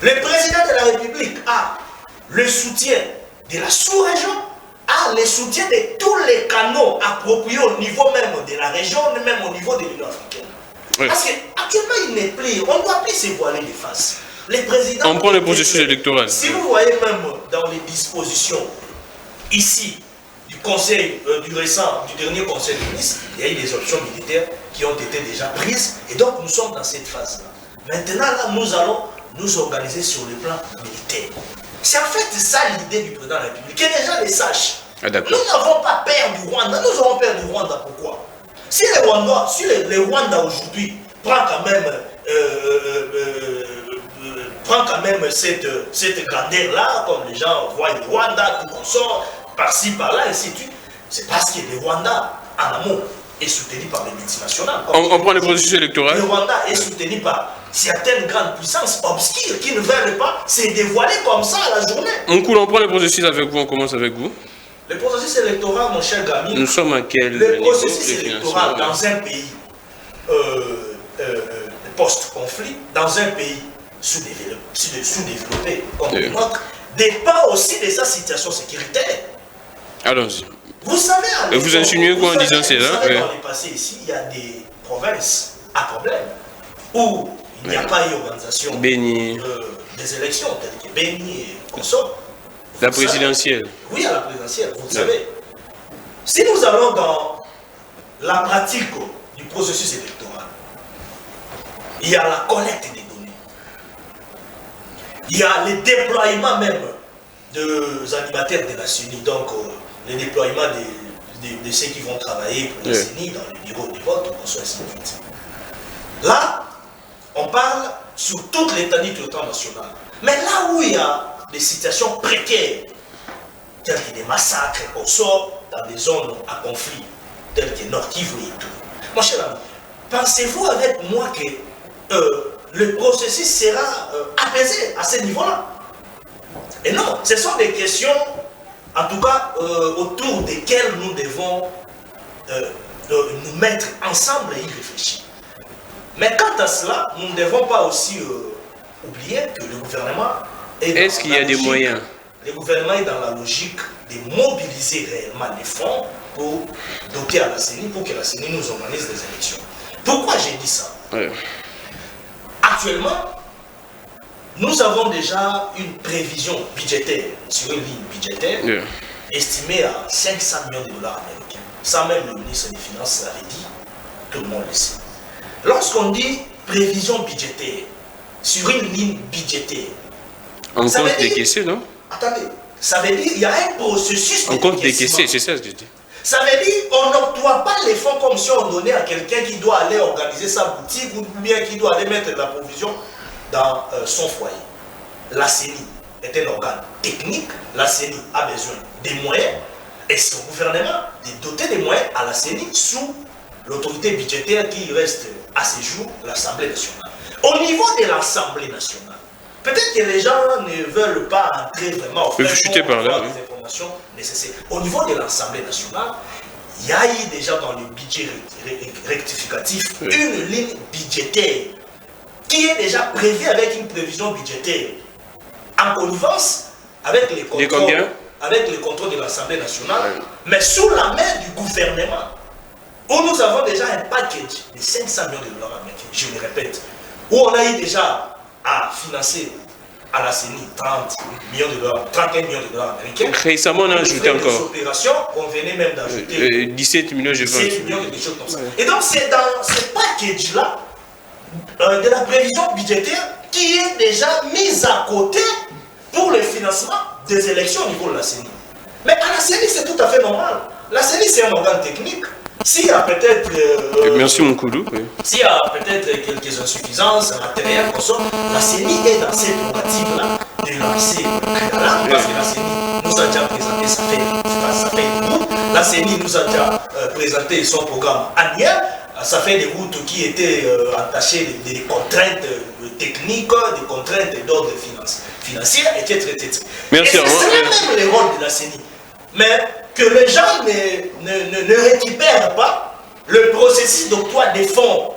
Le président de la République a le soutien de la sous-région, a le soutien de tous les canaux appropriés au niveau même de la région, même au niveau de l'Union africaine. Oui. Parce qu'actuellement, il n'est plus, on ne doit plus se voiler les faces. Les présidents... On prend les processus électoraux. Si vous voyez même dans les dispositions ici, du conseil, du dernier conseil de ministres, il y a eu des options militaires qui ont été déjà prises. Et donc, nous sommes dans cette phase-là. Maintenant, là, nous allons nous organiser sur le plan militaire. C'est en fait ça l'idée du président de la République, que les gens le sachent. Ah, nous n'avons pas peur du Rwanda. Nous aurons peur du Rwanda. Pourquoi? Si le Rwanda aujourd'hui prend quand même cette grandeur-là, comme les gens voient le Rwanda, tout consort, par-ci, par-là, et ainsi de suite, c'est parce que le Rwanda, en amont, est soutenu par les multinationales. On prend les processus électoraux. Le Rwanda est soutenu par certaines grandes puissances obscures qui ne veulent pas se dévoiler comme ça à la journée. On prend les processus avec vous, on commence avec vous. Le processus électoral, mon cher Gami, nous sommes à quel le processus électoral dans un pays post-conflit dans un pays sous-développé comme le nôtre dépend aussi de sa situation sécuritaire. Allons-y. Vous savez, vous insinuez quoi en disant cela? Dans le passé ici, il y a des provinces à problème où il n'y a pas eu organisation des élections telles que Béni et Kosovo. La présidentielle. Oui, à la présidentielle, vous le savez. Si nous allons dans la pratique du processus électoral, il y a la collecte des données. Il y a le déploiement même des animateurs de la CENI, donc le déploiement de ceux qui vont travailler pour la CENI dans le bureau de vote, ou ainsi de suite. Là, on parle sur toute l'étendue du territoire national. Mais là où il y a des situations précaires, telles que des massacres, on sort dans des zones à conflit, telles que Nord Kivu et tout. Mon cher ami, pensez-vous avec moi que le processus sera apaisé à ce niveau-là? Et non, ce sont des questions, en tout cas, autour desquelles nous devons nous mettre ensemble et y réfléchir. Mais quant à cela, nous ne devons pas aussi oublier que le gouvernement est-ce qu'il y a des moyens? Le gouvernement est dans la logique de mobiliser réellement les fonds pour doter à la CENI, pour que la CENI nous organise des élections. Pourquoi j'ai dit ça? Actuellement, nous avons déjà une prévision budgétaire, sur une ligne budgétaire, estimée à 500 millions de dollars américains. Ça même le ministre des Finances avait dit, tout le monde le sait. Lorsqu'on dit prévision budgétaire, sur une ligne budgétaire, on compte décaisser, non? Attendez, ça veut dire qu'il y a un processus de on compte décaisser, c'est ça ce que je dis. Ça veut dire qu'on n'octroie pas les fonds comme si on donnait à quelqu'un qui doit aller organiser sa boutique ou bien qui doit aller mettre de la provision dans son foyer. La CENI est un organe technique, la CENI a besoin des moyens et c'est au gouvernement de doter des moyens à la CENI sous l'autorité budgétaire qui reste à ce jour l'Assemblée nationale. Au niveau de l'Assemblée nationale, peut-être que les gens ne veulent pas entrer vraiment au fait pour avoir des informations nécessaires. Au niveau de l'Assemblée nationale, il y a eu déjà dans le budget rectificatif une ligne budgétaire qui est déjà prévue avec une prévision budgétaire en connivence avec les contrôles de l'Assemblée nationale, mais sous la main du gouvernement, où nous avons déjà un package de 500 millions de dollars américains, je le répète, où on a eu déjà à financer à la CENI 31 millions de dollars américains. Récemment, on a ajouté encore. Opérations, on venait même d'ajouter 17 millions, je pense. 17 millions de choses comme ça. Et donc, c'est dans ce package-là de la prévision budgétaire qui est déjà mise à côté pour le financement des élections au niveau de la CENI. Mais à la CENI, c'est tout à fait normal. La CENI, c'est un organe technique. S'il y a peut-être... merci mon Koulou. S'il y a peut-être quelques insuffisances matérielles, la CENI est dans cette tentative-là de lancer là, parce que la CENI nous a déjà présenté, ça fait une route. La CENI nous a déjà présenté son programme annuel. Ça fait des routes qui étaient attachées des contraintes techniques, des contraintes d'ordre financier, etc. Merci. Et c'est même le rôle de la CENI. Mais que les gens ne récupèrent pas le processus d'octroi des fonds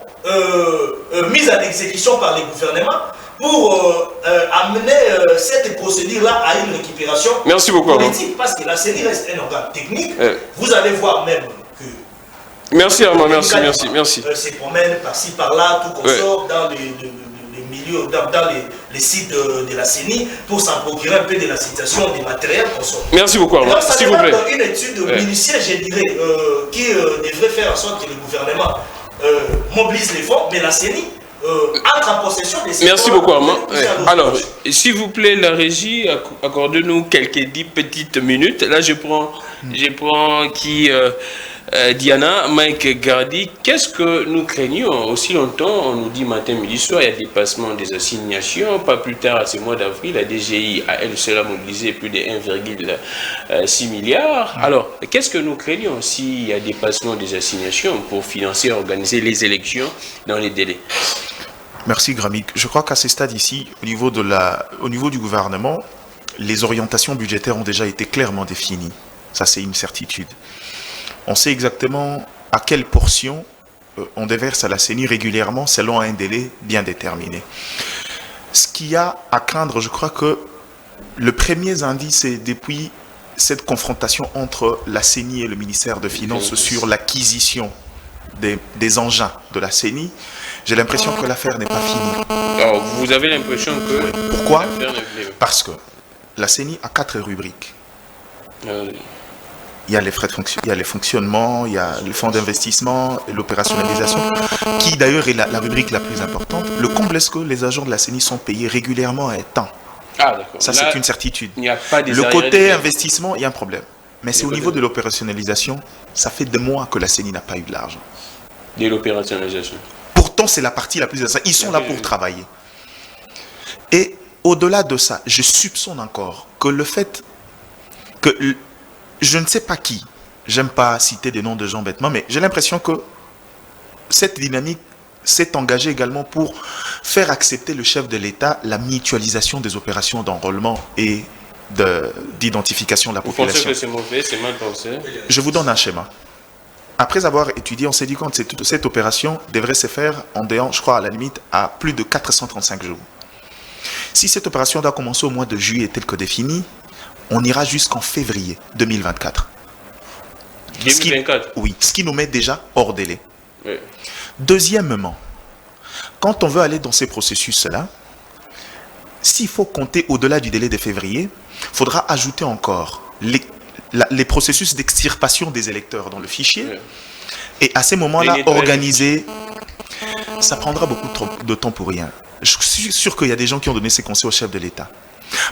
mis en exécution par les gouvernements pour amener cette procédure-là à une récupération politique. Parce que la CENI reste un organe technique. Vous allez voir même que... Merci Armand, merci. Se promène par-ci, par-là, tout qu'on sort dans les milieux, dans les sites de la CENI pour s'en procurer un peu de la situation des matériels qu'on sort. Merci beaucoup Armand, s'il vous plaît. Ça demande une étude minutieuse, je dirais, qui devrait faire en sorte que le gouvernement mobilise les fonds, mais la CENI entre en possession des fonds. Merci beaucoup Armand. Alors, s'il vous plaît, la régie, accordez-nous quelques 10 petites minutes. Là, je prends qui... Diana, Mike Gardi, qu'est-ce que nous craignons? Aussi longtemps, on nous dit matin, midi, soir, il y a dépassement des assignations. Pas plus tard, à ce mois d'avril, la DGI a elle seule mobilisé plus de 1,6 milliard. Alors, qu'est-ce que nous craignons s'il y a dépassement des assignations pour financer et organiser les élections dans les délais? Merci Gramik. Je crois qu'à ce stade ici, au niveau du gouvernement, les orientations budgétaires ont déjà été clairement définies. Ça, c'est une certitude. On sait exactement à quelle portion on déverse à la CENI régulièrement selon un délai bien déterminé. Ce qu'il y a à craindre, je crois que le premier indice, c'est depuis cette confrontation entre la CENI et le ministère des Finances sur l'acquisition des engins de la CENI, j'ai l'impression que l'affaire n'est pas finie. Alors, vous avez l'impression que... Oui. Pourquoi? Parce que la CENI a 4 rubriques. Il y a les frais de il y a les fonctionnements, il y a le fonds d'investissement, l'opérationnalisation, qui d'ailleurs est la rubrique la plus importante. Le comble est que les agents de la CENI sont payés régulièrement à temps. Ah, d'accord. Ça, c'est une certitude. Il n'y a pas des le côté investissement, il y a un problème. Mais c'est au niveau de l'opérationnalisation, ça fait des mois que la CENI n'a pas eu de l'argent. De l'opérationnalisation. Pourtant, c'est la partie la plus intéressante. Ils sont là pour travailler. Et au-delà de ça, je soupçonne encore que le fait que je ne sais pas qui, j'aime pas citer des noms de gens bêtement, mais j'ai l'impression que cette dynamique s'est engagée également pour faire accepter le chef de l'État la mutualisation des opérations d'enrôlement et d'identification de la population. Vous pensez que c'est mauvais, c'est mal pensé? Je vous donne un schéma. Après avoir étudié, on s'est dit que cette opération devrait se faire en déant, je crois, à la limite, à plus de 435 jours. Si cette opération doit commencer au mois de juillet tel que défini, on ira jusqu'en février 2024. 2024? Oui, ce qui nous met déjà hors délai. Oui. Deuxièmement, quand on veut aller dans ces processus-là, s'il faut compter au-delà du délai de février, il faudra ajouter encore les processus d'extirpation des électeurs dans le fichier. Oui. Et à ces moments-là, organiser, ça prendra beaucoup de temps pour rien. Je suis sûr qu'il y a des gens qui ont donné ces conseils au chef de l'État.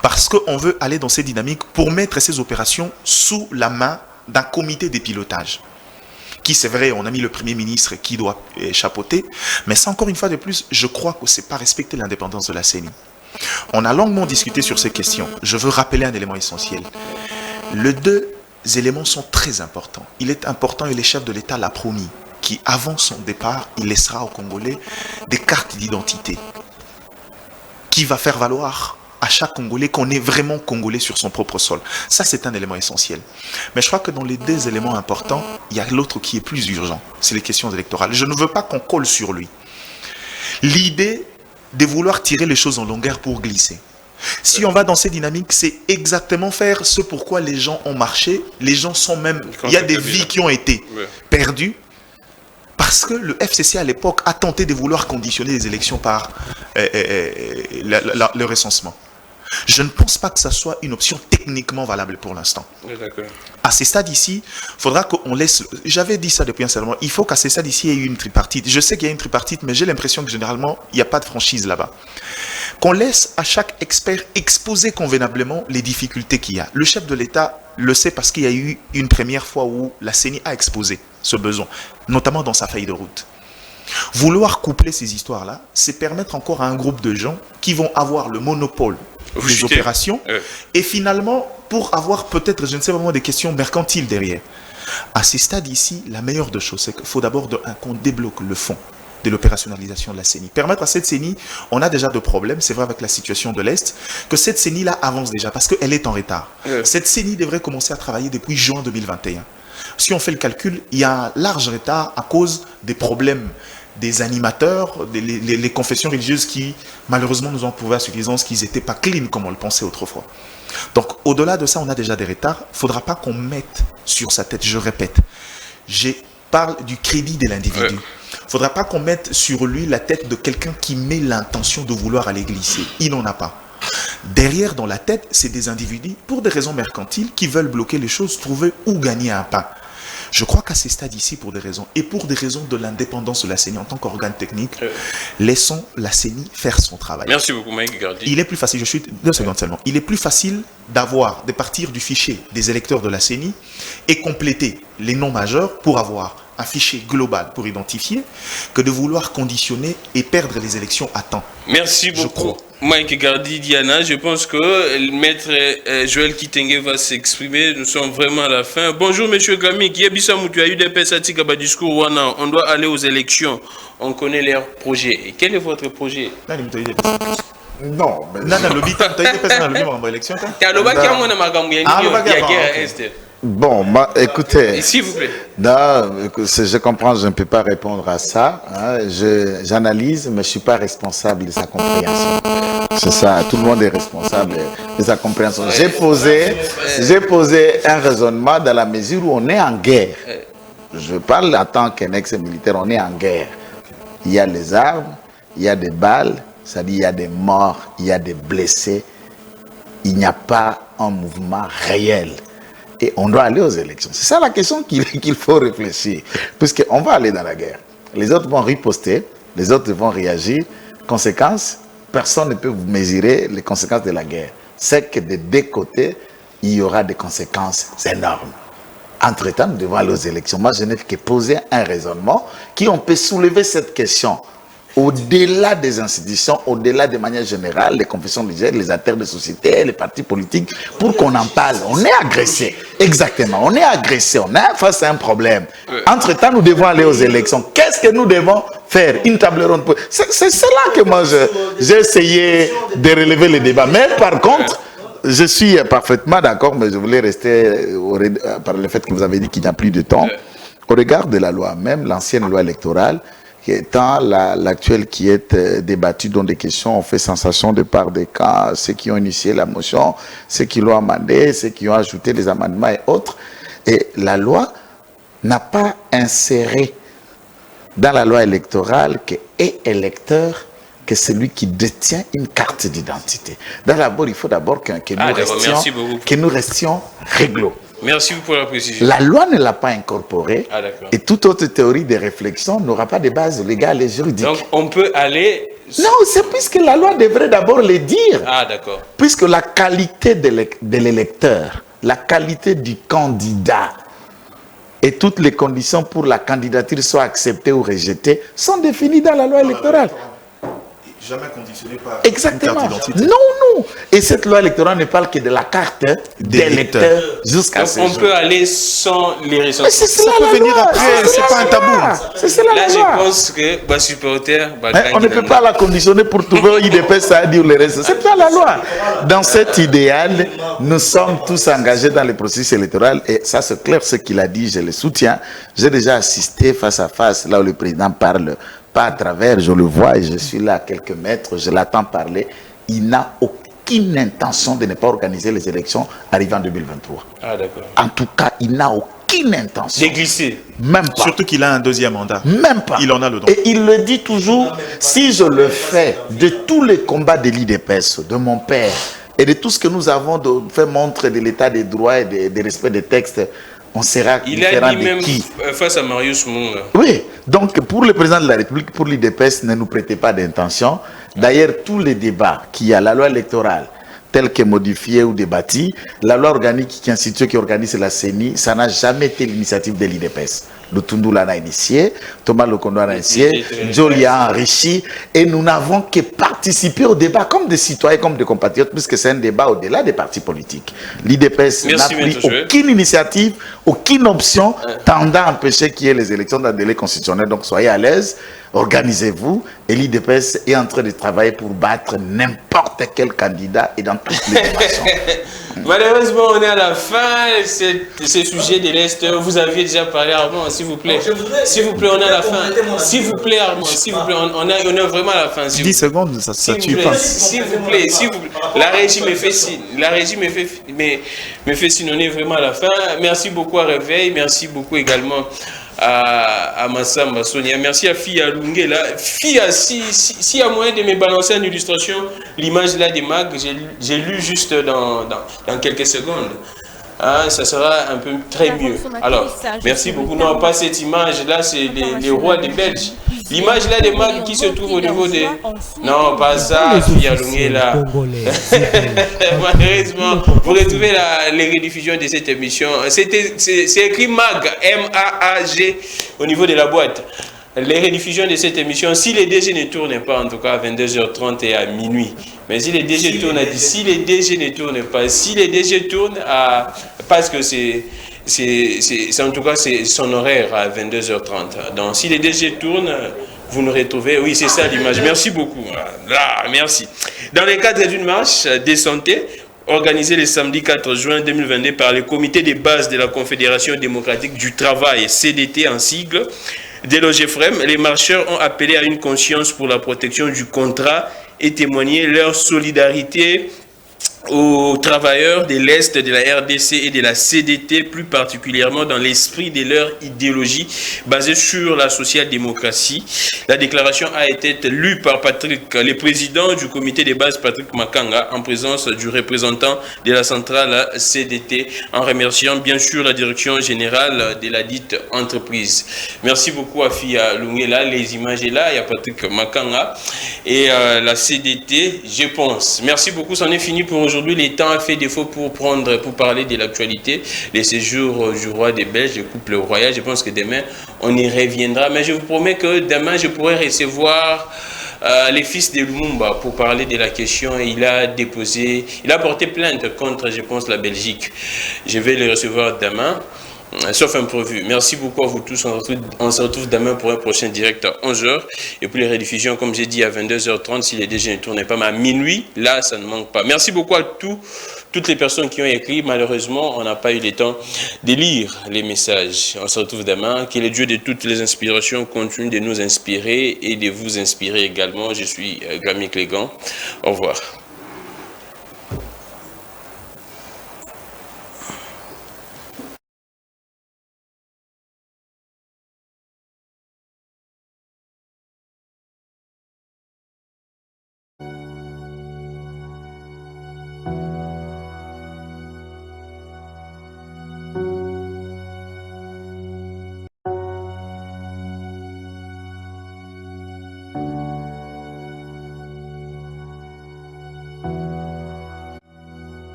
Parce qu'on veut aller dans ces dynamiques pour mettre ces opérations sous la main d'un comité de pilotage. Qui, c'est vrai, on a mis le Premier ministre qui doit chapeauter, mais ça, encore une fois de plus, je crois que ce n'est pas respecter l'indépendance de la CENI. On a longuement discuté sur ces questions. Je veux rappeler un élément essentiel. Les deux éléments sont très importants. Il est important, et le chef de l'État l'a promis, qu'avant son départ, il laissera aux Congolais des cartes d'identité qui va faire valoir à chaque Congolais qu'on est vraiment Congolais sur son propre sol. Ça, c'est un élément essentiel. Mais je crois que dans les deux éléments importants, il y a l'autre qui est plus urgent. C'est les questions électorales. Je ne veux pas qu'on colle sur lui. L'idée de vouloir tirer les choses en longueur pour glisser. Si on va dans ces dynamiques, c'est exactement faire ce pourquoi les gens ont marché. Les gens sont même... Il y a des vies qui ont été perdues. Parce que le FCC à l'époque a tenté de vouloir conditionner les élections par le recensement. Je ne pense pas que ça soit une option techniquement valable pour l'instant. À ces stades ici, il faudra qu'on laisse... J'avais dit ça depuis un certain moment. Il faut qu'à ces stades ici, il y ait eu une tripartite. Je sais qu'il y a une tripartite, mais j'ai l'impression que généralement, il n'y a pas de franchise là-bas. Qu'on laisse à chaque expert exposer convenablement les difficultés qu'il y a. Le chef de l'État le sait parce qu'il y a eu une première fois où la CENI a exposé ce besoin, notamment dans sa feuille de route. Vouloir coupler ces histoires-là, c'est permettre encore à un groupe de gens qui vont avoir le monopole des opérations et finalement, pour avoir peut-être, je ne sais pas moi, des questions mercantiles derrière. À ces stades ici, la meilleure des choses, c'est qu'il faut d'abord qu'on débloque le fond de l'opérationnalisation de la CENI. Permettre à cette CENI, on a déjà de problèmes, c'est vrai avec la situation de l'Est, que cette CENI-là avance déjà parce qu'elle est en retard. Cette CENI devrait commencer à travailler depuis juin 2021. Si on fait le calcul, il y a un large retard à cause des problèmes des animateurs, les confessions religieuses qui, malheureusement, nous ont prouvé à suffisance qu'ils n'étaient pas clean comme on le pensait autrefois. Donc, au-delà de ça, on a déjà des retards. Il ne faudra pas qu'on mette sur sa tête, je répète, je parle du crédit de l'individu. Il ne faudra pas qu'on mette sur lui la tête de quelqu'un qui met l'intention de vouloir aller glisser. Il n'en a pas. Derrière, dans la tête, c'est des individus, pour des raisons mercantiles, qui veulent bloquer les choses, trouver où gagner un pain. Je crois qu'à ces stades ici, pour des raisons, et pour des raisons de l'indépendance de la CENI en tant qu'organe technique, laissons la CENI faire son travail. Merci beaucoup, Mike Gardi. Il est plus facile, je suis 2 secondes seulement, il est plus facile de partir du fichier des électeurs de la CENI et compléter les noms majeurs pour avoir un fichier global pour identifier que de vouloir conditionner et perdre les élections à temps. Merci beaucoup. Mike Gardi, Diana, je pense que le maître Joël Kitenge va s'exprimer. Nous sommes vraiment à la fin. Bonjour, monsieur Gami. Tu as eu des personnes discours. On doit aller aux élections. On connaît leurs projets. Et quel est votre projet? Non, mais... Bon, écoutez. S'il vous plaît. Non, je comprends, je ne peux pas répondre à ça. Hein. J'analyse, mais je ne suis pas responsable de sa compréhension. C'est ça, tout le monde est responsable de sa compréhension. J'ai posé un raisonnement dans la mesure où on est en guerre. Je parle en tant qu'un ex-militaire, on est en guerre. Il y a les armes, il y a des balles, c'est-à-dire il y a des morts, il y a des blessés. Il n'y a pas un mouvement réel. Et on doit aller aux élections. C'est ça la question qu'il faut réfléchir. Puisqu'on va aller dans la guerre. Les autres vont riposter, les autres vont réagir. Conséquences, personne ne peut vous mesurer les conséquences de la guerre. C'est que de deux côtés, il y aura des conséquences énormes. Entre-temps, nous devons aller aux élections. Moi, je n'ai que poser un raisonnement qui on peut soulever cette question. Au-delà des institutions, au-delà de manière générale, les confessions religieuse, les acteurs de société, les partis politiques, pour qu'on en parle. On est agressé. Exactement. On est agressé. On est face à un problème. Entre-temps, nous devons aller aux élections. Qu'est-ce que nous devons faire? Une table ronde. C'est là que moi, j'ai essayé de relever le débat. Mais par contre, je suis parfaitement d'accord, mais je voulais rester par le fait que vous avez dit qu'il n'y a plus de temps. Au regard de la loi, même l'ancienne loi électorale, qui étant l'actuelle qui est débattue dans des questions, on fait sensation de part des cas, ceux qui ont initié la motion, ceux qui l'ont amendé, ceux qui ont ajouté des amendements et autres. Et la loi n'a pas inséré dans la loi électorale que est électeur que celui qui détient une carte d'identité. D'abord, il faut d'abord que nous restions réglo. Merci pour la précision. La loi ne l'a pas incorporée et toute autre théorie de réflexion n'aura pas de base légale et juridique. Donc, on peut aller... Non, c'est puisque la loi devrait d'abord le dire. Ah, d'accord. Puisque la qualité de l'électeur, la qualité du candidat et toutes les conditions pour la candidature soient acceptées ou rejetées sont définies dans la loi électorale. Jamais conditionné par exactement. Une carte d'identité. Non, non. Et cette loi électorale ne parle que de la carte d'électeur jusqu'à ce jour. On peut aller sans les récents. C'est cela la loi. Venir après, c'est pas un tabou. C'est cela la loi. Là, je pense que ma supporter... On ne peut pas la conditionner pour trouver IDP, ça a dit le reste. C'est pas la loi. Dans cet idéal, nous sommes tous engagés dans le processus électoral et ça c'est clair ce qu'il a dit, je le soutiens. J'ai déjà assisté face à face, là où le président parle, pas à travers, je le vois et je suis là à quelques mètres, je l'attends parler. Il n'a aucune intention de ne pas organiser les élections arrivant en 2023. Ah, d'accord. En tout cas, il n'a aucune intention. De glisser. Même pas. Surtout qu'il a un deuxième mandat. Même pas. Il en a le droit. Et il le dit toujours, si je le fais de tous les combats de l'IDPS, de mon père, et de tout ce que nous avons fait montre de l'état des droits et des respects des textes, on sera différent de qui? Face à Marius Moung. Oui, donc pour le président de la République, pour l'IDPS, ne nous prêtez pas d'intention. D'ailleurs, tous les débats qu'il y a, la loi électorale, telle que modifiée ou débattue, la loi organique qui institue, qui organise la CENI, ça n'a jamais été l'initiative de l'IDPS. Lutundula l'a initié, Thomas Lokondo l'a initié, Joly a enrichi, et nous n'avons que participé au débat comme des citoyens, comme des compatriotes, puisque c'est un débat au-delà des partis politiques. L'IDPS n'a pris aucune initiative, aucune option tendant à empêcher qu'il y ait les élections dans le délai constitutionnel. Donc soyez à l'aise, organisez-vous, et l'IDPS est en train de travailler pour battre n'importe quel candidat et dans toutes les dimensions. Malheureusement, on est à la fin de ce sujet de l'Est. Vous aviez déjà parlé, Armand, s'il vous plaît. S'il vous plaît, on est à la fin. S'il vous plaît, Armand, s'il vous plaît, on est vraiment à la fin. 10 secondes, ça tue pas. S'il vous plaît, s'il vous plaît. La régie me fait signe. La régie me fait signe, on est vraiment à la fin. Merci beaucoup à Réveil. Merci beaucoup également à Massamba Sonia. Merci à Fia Lungela. Fia, s'il y a moyen de me balancer en illustration l'image là des mags, j'ai lu juste dans quelques secondes. Ça sera un peu très mieux. Alors, merci beaucoup. Non, pas cette image là, c'est les rois des Belges. L'image là des mags qui se trouve au niveau des... Non, pas ça, Fia Lungela. Malheureusement, vous retrouvez les rediffusions de cette émission. C'est écrit MAG, M-A-A-G, au niveau de la boîte. Les rediffusions de cette émission, si les DG ne tournent pas, en tout cas à 22h30 et à minuit, mais si les DG tournent, si les DG ne tournent pas, si les DG tournent parce que c'est en tout cas c'est son horaire à 22h30. Donc si les DG tournent, vous nous retrouvez, oui c'est ça l'image. Merci beaucoup. Là, merci. Dans le cadre d'une marche de santé, organisé le samedi 4 juin 2022 par le comité de base de la Confédération démocratique du travail, CDT en sigle, de l'OGFREM. Les marcheurs ont appelé à une conscience pour la protection du contrat et témoigné leur solidarité aux travailleurs de l'Est, de la RDC et de la CDT, plus particulièrement dans l'esprit de leur idéologie basée sur la social-démocratie. La déclaration a été lue par Patrick, le président du comité de base, Patrick Makanga, en présence du représentant de la centrale CDT, en remerciant bien sûr la direction générale de la dite entreprise. Merci beaucoup à Fia Lungela, les images est là, il y a Patrick Makanga et la CDT, je pense. Merci beaucoup, c'en est fini pour aujourd'hui. Le temps a fait défaut pour parler de l'actualité, les séjours du roi des Belges, le couple royal. Je pense que demain, on y reviendra. Mais je vous promets que demain, je pourrai recevoir les fils de Lumumba pour parler de la question. Il a porté plainte contre, je pense, la Belgique. Je vais le recevoir demain. Sauf imprévu. Merci beaucoup à vous tous. On se retrouve demain pour un prochain direct à 11h. Et pour les rediffusions, comme j'ai dit, à 22h30, si les DG ne tournaient pas, mais à minuit, là, ça ne manque pas. Merci beaucoup à toutes les personnes qui ont écrit. Malheureusement, on n'a pas eu le temps de lire les messages. On se retrouve demain. Que le Dieu de toutes les inspirations continue de nous inspirer et de vous inspirer également. Je suis Grammy Clégan. Au revoir.